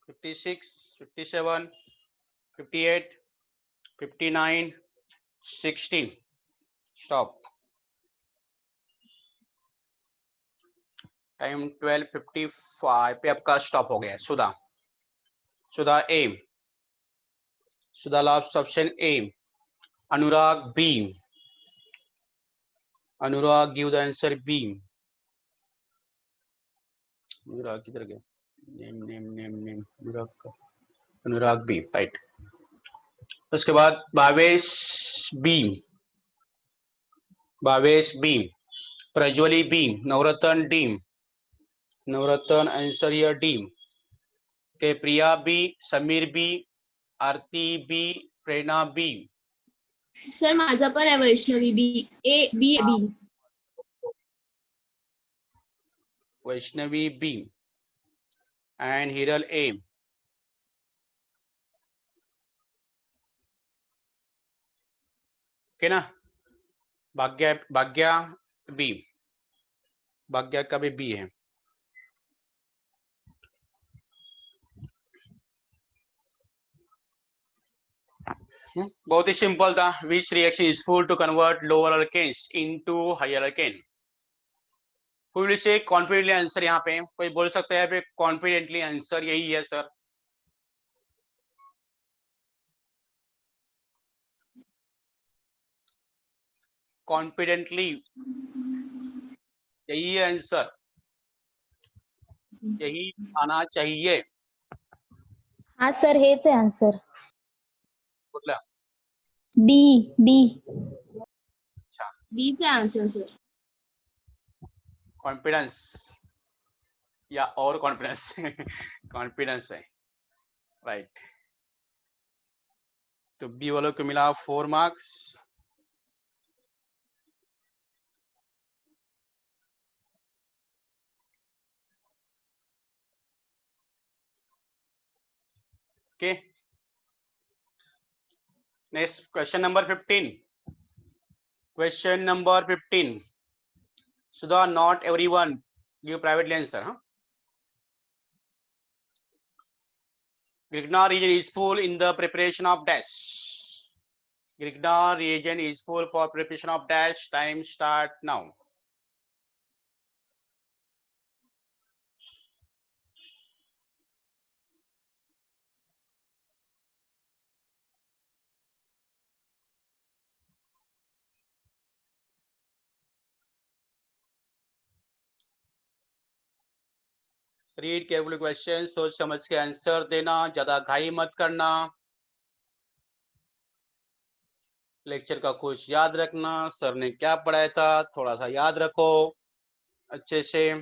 Fifty six, 57, 58, 59, 16। Stop. Time 12:55 पे आपका stop हो गया। Sudha, Sudha A, Sudha last option A. Anurag B, Anurag give the answer B. Anurag किधर गया? Name name name name Anurag का, अनुराग बी, राइट। उसके बाद Bhavesh B, Bhavesh B, Prajwali B, Navratna D, Navratna answer here D. के Priya B, Sameer B, Aarti B, Prerna B. Sir माझा पण आहे Vaishnavi B, A B B. Vaishnavi B and Hiral A. Okay ना? भाग्या, भाग्या बी, भाग्या का भी बी है। बहुत ही सिंपल था। Which reaction is useful to convert lower alkanes into higher alkane? कोई से कॉन्फिडेंटली आंसर, यहाँ पे कोई बोल सकता है कॉन्फिडेंटली आंसर यही है सर? कॉन्फिडेंटली यही है आंसर, यही आना चाहिए। हाँ सर, हेच आहे आन्सर। बोला बी, बी। अच्छा, बी चा आन्सर सर। कॉन्फिडेंस या और कॉन्फिडेंस? कॉन्फिडेंस है, राइट। तो बी वालों को मिला 4 marks. Okay, next question number 15। Question number 15, Sudha not everyone give privately answer. हाँ, Grignard reagent is useful in the preparation of dash. Grignard reagent is useful for preparation of dash. Time start now. Read carefully question, सोच समझ के answer देना, ज्यादा घाई मत करना। Lecture का कुछ याद रखना, सर ने क्या पढ़ाया था थोड़ा सा याद रखो अच्छे से।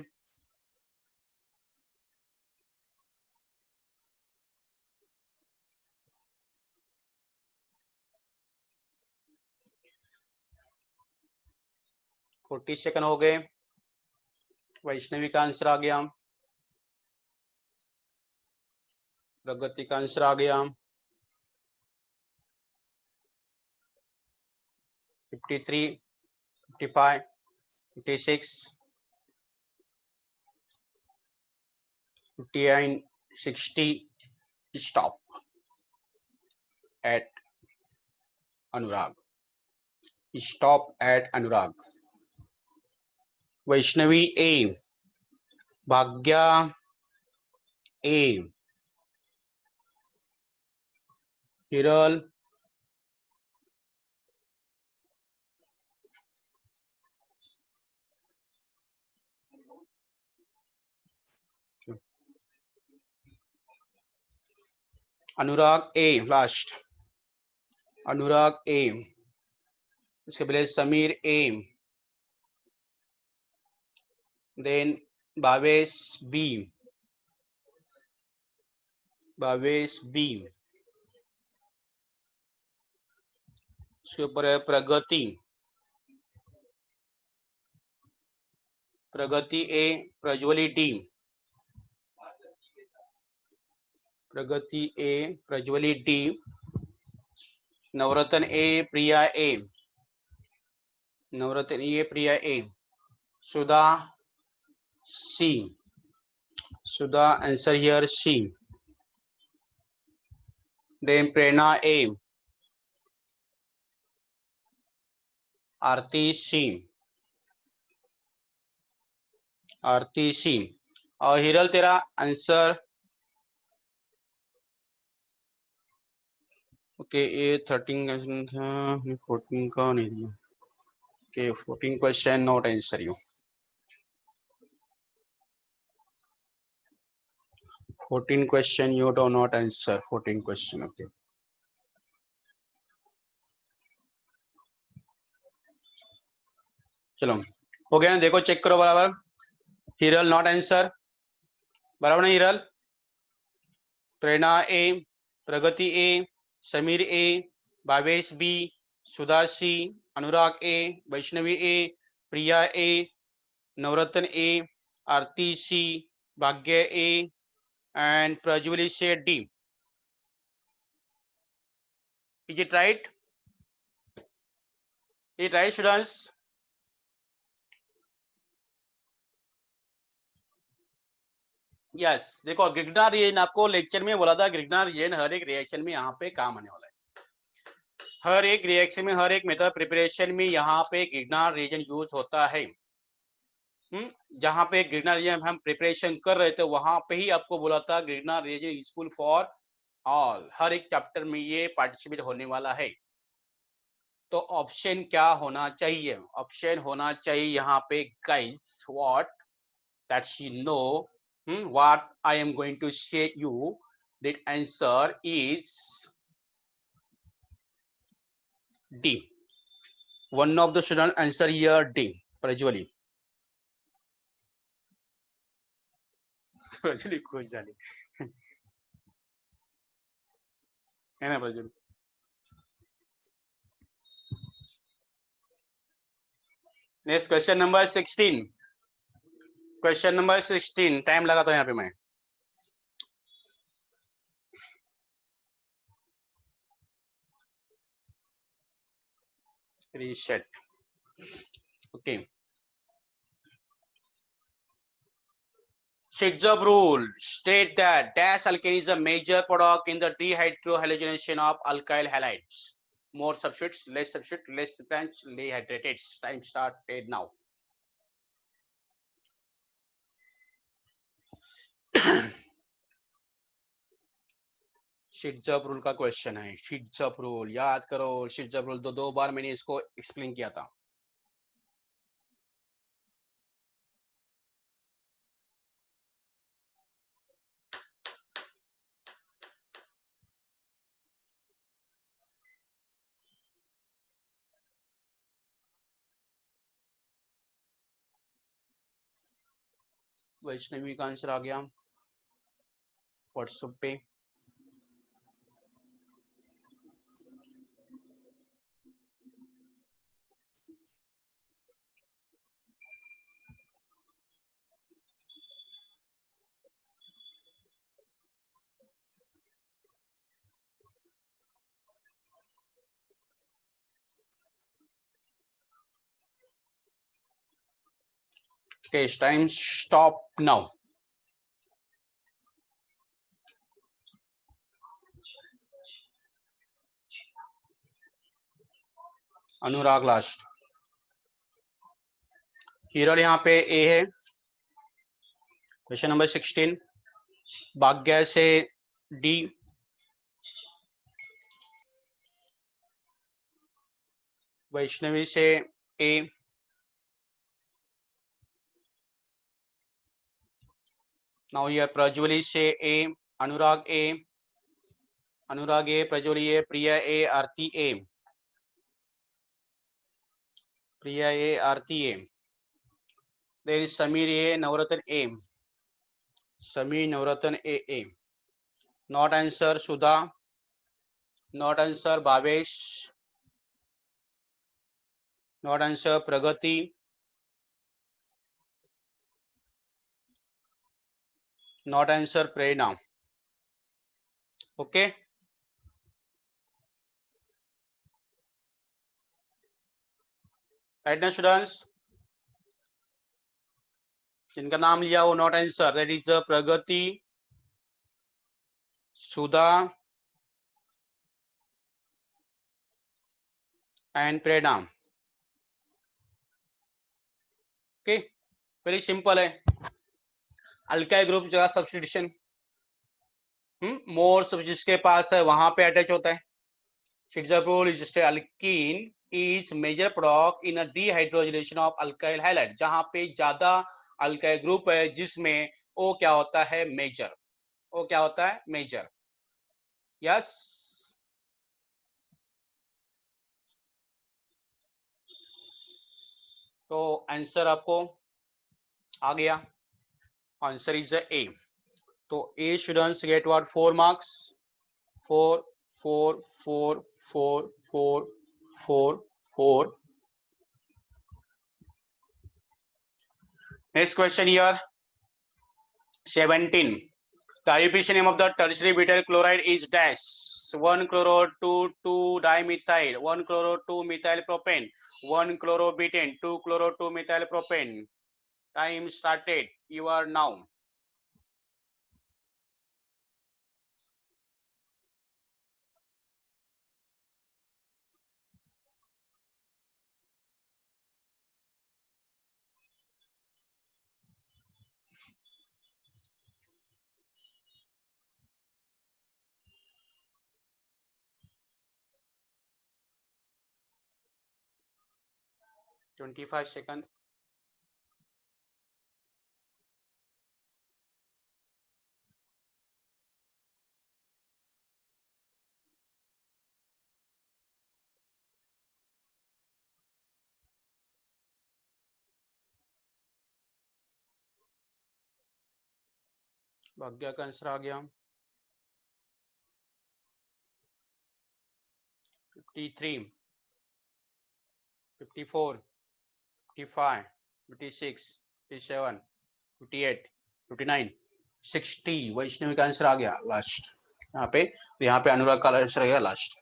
40 सेकंड हो गए। वैष्णवी का आंसर आ गया, प्रगति का आंसर आ गया, 53, 55, 56, 59, 60. Stop at Anurag. Stop at Anurag. Vaishnavi A, Bhagya A, Hiral Anurag A last, Anurag A, इसके पहले Sameer A, then Bhavesh B, Bhavesh B, उसके ऊपर है Pragati, Pragati A, Prajwali D, Pragati A, Prajwali D, Navratna A, Priya A, Navratna A, Priya A, Sudha C, Sudha answer here C, then Prerna A, Aarti C, Aarti C, और हिरल तेरा answer okay ये 13 था, 14 का नहीं दिया, okay 14 question not answer you, 14 question you do not answer, 14 question okay. चलो हो गया ना, देखो चेक करो बराबर, हिरल नॉट आंसर, बराबर ना हिरल, प्रेरणा ए, Pragati A, Sameer A, Bhavesh B, Sudha C, Anurag A, Vaishnavi A, Priya A, Navratna ए, आरती सी, भाग्य ए एंड प्रज्वली से D. Is it right? Is it right students? Yes देखो ग्रिग्ना रीजन आपको लेक्चर में बोला था, ग्रिग्ना रीजन हर एक रिएक्शन में यहाँ पे काम आने वाला है, हर एक रिएक्शन में, हर एक मेथड प्रिपरेशन में यहाँ पे ग्रिग्ना रीजन यूज होता है। जहाँ पे ग्रिग्ना रीजन हम प्रिपरेशन कर रहे थे वहां पे ही आपको बोला था ग्रिग्ना रीजन यूजफुल फॉर ऑल, हर एक चैप्टर में ये पार्टिसिपेट होने वाला है। तो ऑप्शन क्या होना चाहिए? ऑप्शन होना चाहिए यहाँ पे guys what that you know what I am going to say you, that answer is D. One of the student answer here D. Prajwali, Prajwali खुश झाली है ना Prajwali. Next question number 16, question number 16 time लगा था यहाँ पे मैं, reset okay. Shidzup rule state that dash alkane is a major product in the dehydrohalogenation of alkyl halides. More substitutes, less substitute, less branch, dehydrated. Time started now. Saytzeff rule का question है, Saytzeff rule याद करो, शिट्जअप rule दो बार मैंने इसको explain किया था। वैष्णवी का आंसर आ गया व्हाट्सएप पे। Okay, time stop now. अनुराग लास्ट। हिरल यहाँ पे ए है। Question number 16। भाग्य से डी, वैष्णवी से ए, नाउ ये प्रज्वली से A, Anurag A, Prajwali A, Priya A, Aarti A, then Sameer A, Navratna A, A. Not answer Sudha, not answer Bhavesh, not answer Pragati, not answer Prerna. Okay, right ना स्टूडेंट्स? जिनका नाम लिया वो not answer, that is Pragati, Sudha and Prerna. Okay, very simple है। अल्काइल ग्रुप जगह substitution, more सब जिसके पास है वहां पे अटैच होता है। Fitzgerald is just alkene is major product in a dehydrogenation of alkyl halide, जहां पे ज्यादा अल्काइल ग्रुप है जिसमें वो क्या होता है, मेजर। वो क्या होता है, मेजर। यस, तो आंसर आपको आ गया। Answer is a. तो ए students get what, 4 marks. 4 4 4 4 4 4 4। Next question here, 17. The IUPAC name of the tertiary butyl chloride is dash. 1-chloro, 2,2-dimethyl, 1-chloro, 2-methylpropane, 1-chlorobutane, 2-chloro, 2-methylpropane. Time started. You are now. $25 seconds. भाग्य का answer आ गया। 53, 54, 55, 56, 57, 58, 59, 60। वैष्णवी का answer आ गया last यहाँ पे। यहाँ पे अनुराग का आंसर आ गया last.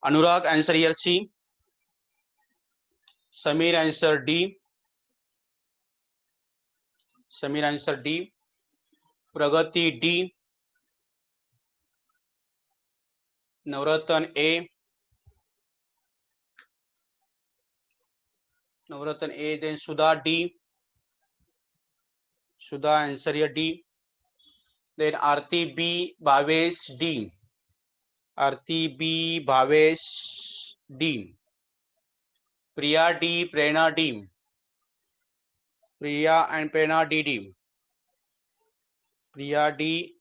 Anurag answer here C, Sameer answer D, Pragati D, Navratna A, then Sudha D, answer here D, then Aarti B, Bhavesh D, Priya D, Prerna D, Priya and Prerna D, Priya D,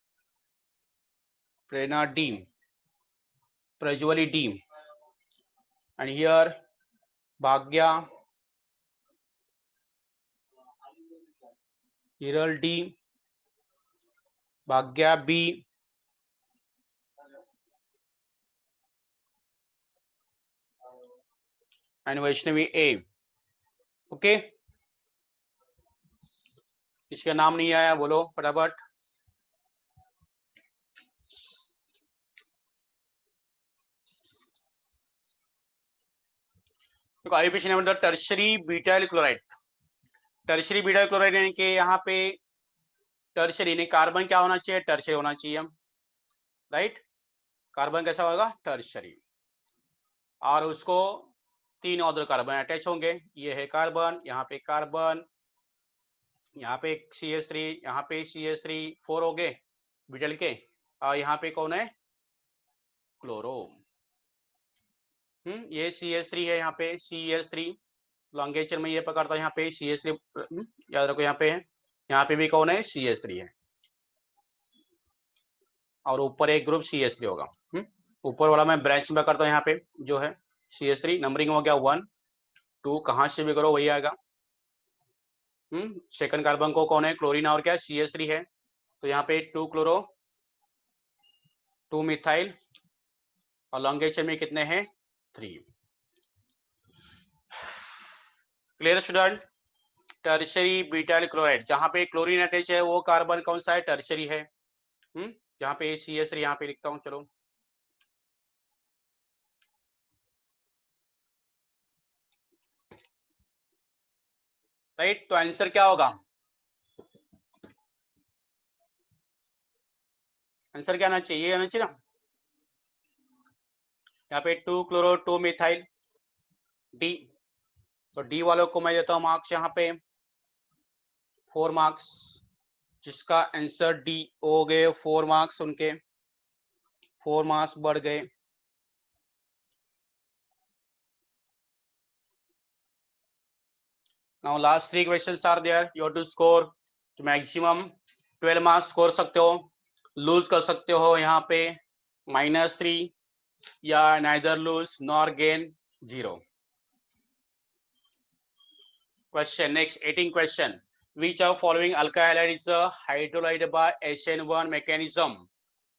Prerna D, Prajwali D, and here Bhagya, Hiral D, Bhagya B, and Vaishnavi A. Okay, इसका नाम नहीं आया बोलो फटाफट। IUPAC name of the tertiary butyl chloride, tertiary butyl chloride यानी कि यहाँ पे टर्शरी नहीं, कार्बन क्या होना चाहिए, टर्शरी होना चाहिए, राइट। कार्बन कैसा होगा, टर्शरी, और उसको 3 और कार्बन अटैच होंगे। ये है कार्बन, यहाँ पे कार्बन, यहाँ पे CH3, यहाँ पे CH3, 4 हो गए ब्यूटाइल के, और यहाँ पे कौन है, क्लोरो। ये CH3 है, यहाँ पे CH3 लॉन्गेचर में ये पकड़ता है, यहाँ पे CH3 याद रखो, यहाँ पे है, यहाँ पे भी कौन है, CH3 है, और ऊपर एक ग्रुप CH3 होगा। ऊपर वाला मैं ब्रांच में करता हूँ, यहाँ पे जो है CH3 नंबरिंग हो गया 1 2, कहाँ से भी करो वही आएगा। सेकंड कार्बन को कौन है, क्लोरीन, और क्या CH3 है, तो यहाँ पे 2 क्लोरो 2 मिथाइल, और लॉन्गेचर में कितने हैं, 3। Clear student. Tertiary butyl chloride, जहां पे क्लोरीन अटैच है वो कार्बन कौन सा है, टर्शरी है। जहां पे CH3 यहाँ पे लिखता हूं, चलो राइट। तो आंसर क्या होगा, आंसर क्या आना चाहिए, ये आना चाहिए ना, यहाँ पे 2 क्लोरो 2 मिथाइल डी, तो डी वालों को मैं देता हूँ मार्क्स यहाँ पे 4 मार्क्स, जिसका आंसर डी हो गए 4 मार्क्स, उनके 4 मार्क्स बढ़ गए। Now last 3 questions are there, you have to score maximum 12 marks score सकते हो, लूज कर सकते हो यहाँ पे -3, या neither lose nor gain 0. Question next, 18 question. Which of following alkyl halide is a hydrolyzed by SN1 mechanism?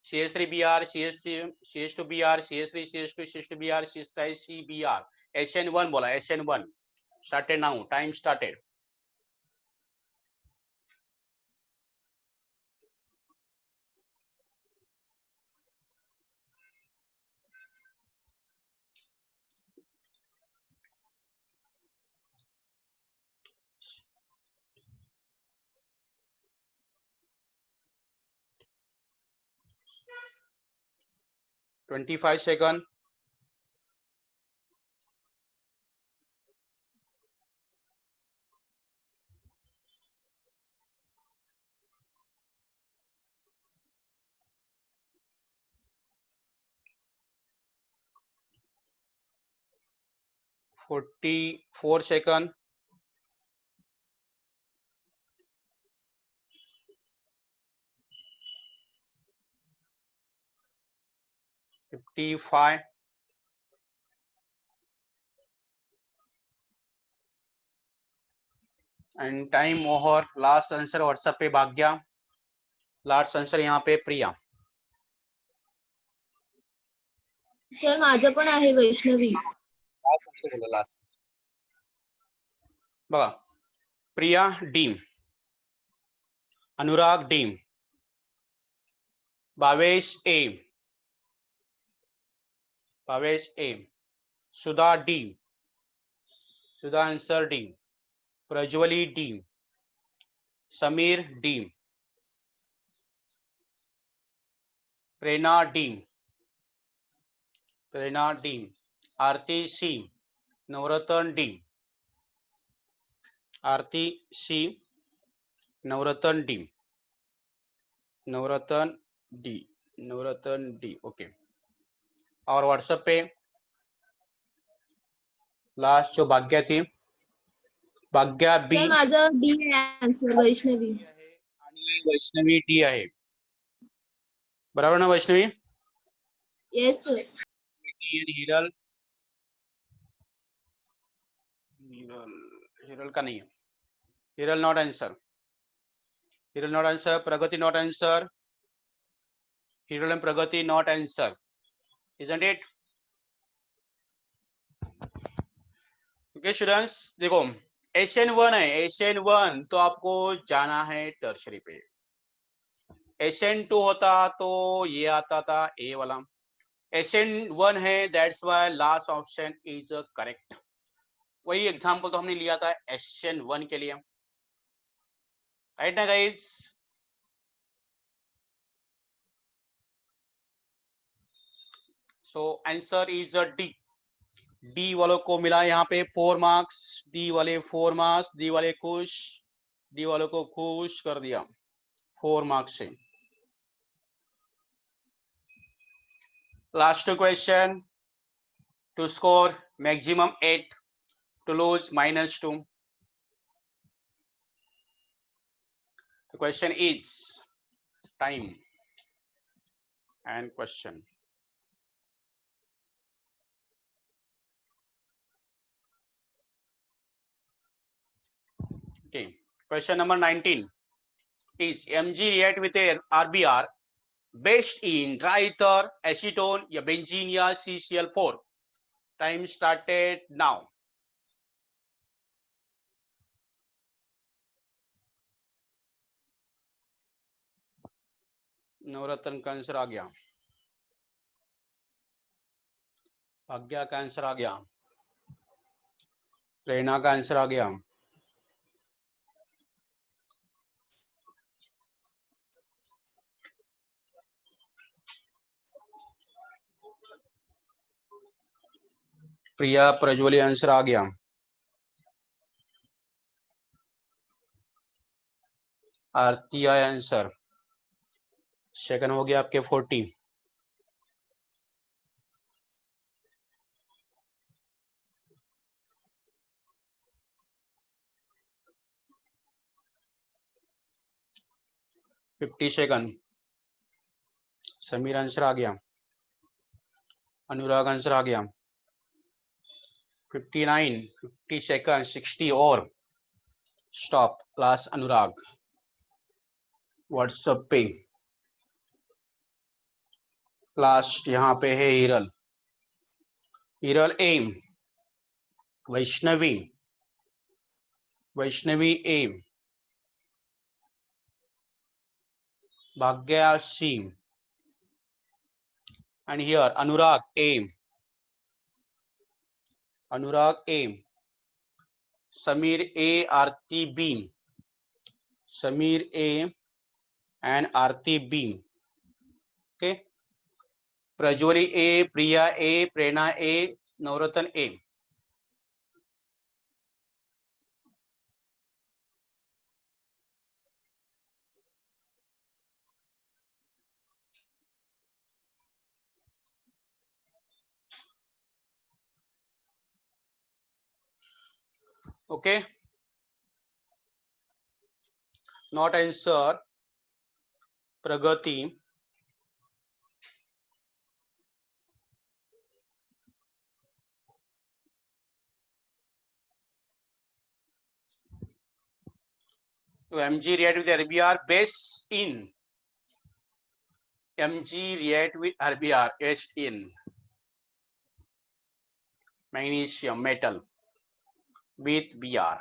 CH3Br, CH2Br, CH3, CH2, CH2Br, CH3Cbr. SN1 बोला, SN1. Started now, time started. $25 seconds. $44 seconds. $55. And time over. Last answer WhatsApp पे भाग गया, last answer यहाँ पे प्रिया। Sir माझं पण आहे Vaishnavi. Last answer बोला, लास्ट बघा, प्रिया डी, अनुराग डी, भावेश ए, भावेश ए, सुधा डी, सुधा answer D, Prajwali D, Sameer D, Prerna D, Prerna D, आरती सी, नवरत्न डी, आरती सी, नवरत्न D, Navratna D, Navratna D, okay. और व्हाट्सएप पे लास्ट जो भाग्या थी, भाग्या बी सर माझं डी आहे आन्सर, वैष्णवी. आणि वैष्णवी डी आहे, बराबर ना वैष्णवी? Yes sir. हिरल, हिरल का नहीं है, Hiral not answer, Hiral not answer, Pragati not answer, Hiral and Pragati not answer, isn't it? Okay students, देखो SN1 है, SN1 तो आपको जाना है टर्शरी पे, SN2 होता तो ये आता था ए वाला, SN1 है, that's why last option is correct. वही एग्जांपल तो हमने लिया था SN1 के लिए, राइट ना guys? So answer is a D. D वालों को मिला यहाँ पे 4 मार्क्स, डी वाले 4 मार्क्स, डी वाले खुश, डी वालों को खुश कर दिया 4 मार्क्स से। Last question, to score maximum 8, to lose -2. The question is time and question. Okay, question number 19 is Mg react with RBR based in dry ether, acetone या benzene या CCl4. Time started now. नवरत्न का answer आ गया, भाग्या का answer आ गया, प्रेरणा का answer आ गया, प्रिया प्रज्वली आंसर आ गया, आरती आया आंसर। सेकंड हो गया आपके 40। सेकंड। समीर आंसर आ गया, अनुराग आंसर आ गया। 59, 50 सेकंड, 60 और स्टॉप। लास्ट अनुराग व्हाट्सएप पे। लास्ट यहाँ पे है Hiral, Hiral M, Vaishnavi, Vaishnavi M, Bhagya Singh, and here Anurag aim, Anurag aim, Samir A, Aarti B, Samir A and Aarti B. Okay, Prajwali A, Priya A, Prerna A, Navratan A. Okay, not answer Pragati, to Mg react with RBR based in, Mg react with RBR based in magnesium metal with Br.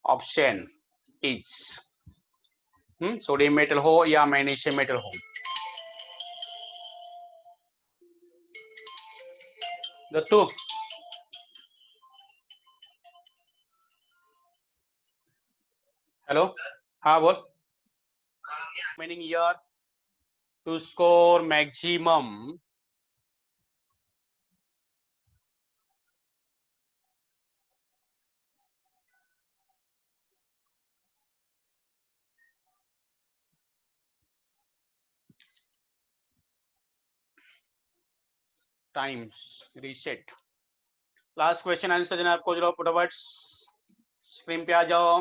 Option is sodium metal हो या magnesium metal हो। Dattu hello, हाँ बोल। Meaning year to score maximum times reset. Last question answer देना आपको, जरा फटाफट screen पे आ जाओ।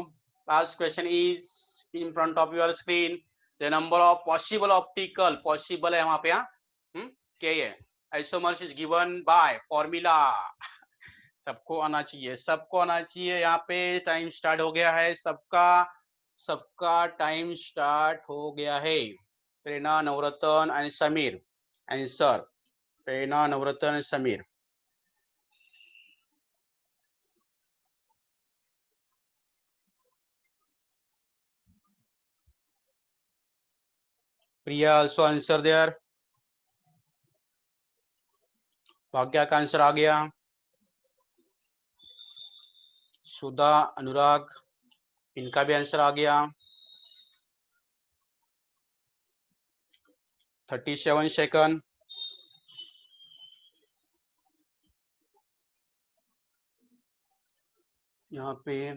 Last question is in front of your screen. The number of possible optical, possible है वहां पे, क्या है, isomers is given by formula. सबको आना चाहिए, सबको आना चाहिए। यहाँ पे टाइम स्टार्ट हो गया है, सबका सबका टाइम स्टार्ट हो गया है। Prerna, Navratna and Sameer answer, Prerna, Navratna and Sameer. Priya also answer there. Bhagya का आंसर आ गया, सुधा, अनुराग, इनका भी आंसर आ गया 37 सेकंड। यहाँ पे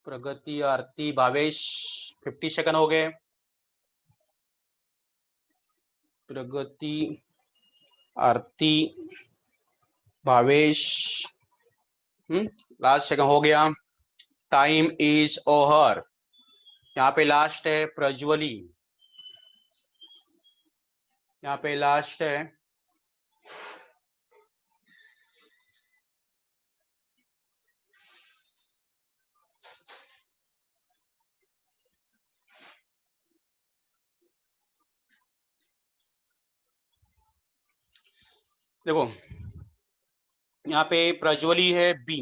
प्रगति, आरती, भावेश 50 सेकंड हो गए। प्रगति, आरती, भावेश, लास्ट सेकंड हो गया। Time is over. यहाँ पे लास्ट है प्रज्वली, यहाँ पे लास्ट है देखो, यहाँ पे प्रज्वली है B,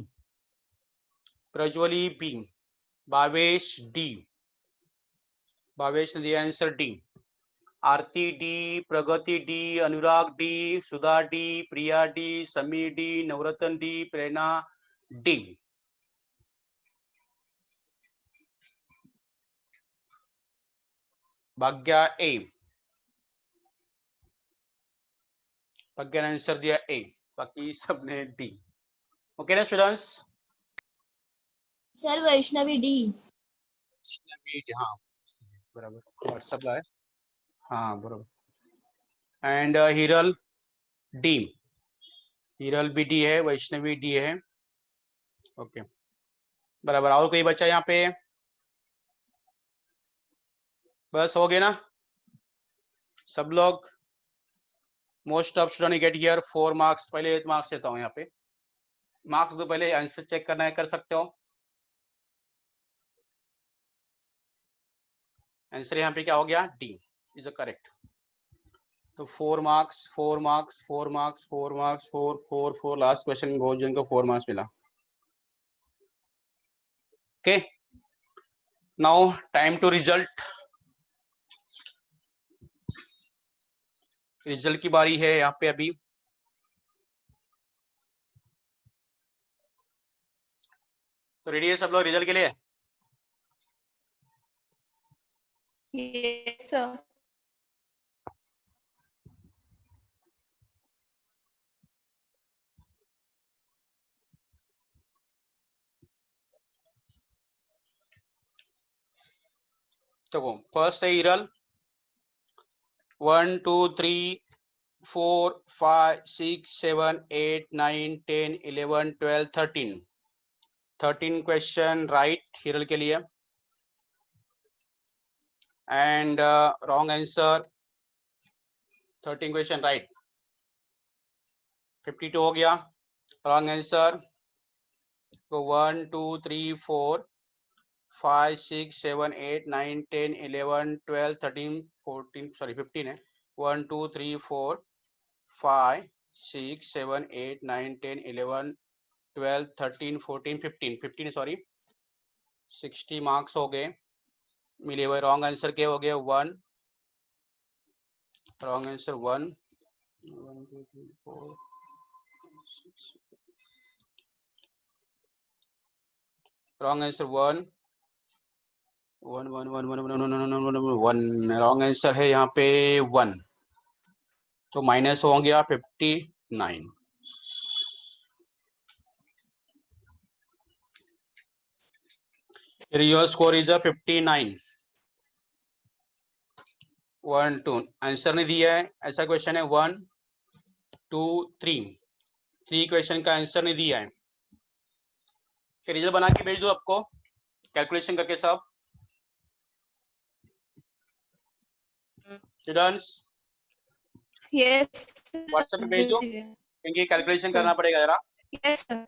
Prajwali B, Bhavesh D, Bhavesh ने दिया answer D, Aarti D, Pragati D, Anurag D, Sudha D, Priya D, Sameer D, Navratna D, Prerna D. Bhagya A, Bhagya ने आंसर दिया ए, बाकी सबने डी। ओके ना स्टूडेंट्स? Sir Vaishnavi D. हाँ बराबर, व्हाट्सएप ला है, हाँ बराबर। एंड हिरल डी, हिरल भी डी है, वैष्णवी डी है। ओके बराबर। और कोई बच्चा यहाँ पे? बस हो गए ना सब लोग? Most of student get here 4 marks. पहले 8 मार्क्स देता हूँ यहाँ पे, मार्क्स तो पहले आंसर चेक करना है, कर सकते हो। आंसर यहाँ पे क्या हो गया? D is correct. तो 4 marks 4 marks 4 marks 4 marks 4 4 4, last question भोजन को 4 मार्क्स मिला। Okay now time to result. Result की बारी है यहाँ पे अभी। तो रेडी है सब लोग रिजल्ट के लिए? Yes, sir. देखो फर्स्ट है हिरल 1 2 3 4 5 6 7 8 9 10 11 12 13 13 क्वेश्चन राइट हिरल के लिए। And wrong answer 13 question right, 52 हो गया। रॉन्ग आंसर तो 1 2 3 4 5 6 7 8 9 10 11 12 13 14 सॉरी 15 है। 1 2 3 4 5 6 7 8 9 10 11 12 13 14 15 15 सॉरी 60 मार्क्स हो गए मिले हुए। रॉन्ग आंसर के हो गए 1, wrong answer 1 1 2 3 4 wrong answer 1 1 1 1 1 wrong answer है यहाँ पे 1, तो माइनस हो गया 59। Your score is a 59। 1 2 answer नहीं दिया है, ऐसा क्वेश्चन है 1 2 3 क्वेश्चन का आंसर नहीं दिया है। रिजल्ट बना के भेज दो आपको कैलकुलेशन करके सब स्टूडेंट्स। Yes. sir. व्हाट्सएप पे भेज दो भेजिए। क्योंकि कैलकुलेशन Sir. करना पड़ेगा जरा। Yes, sir.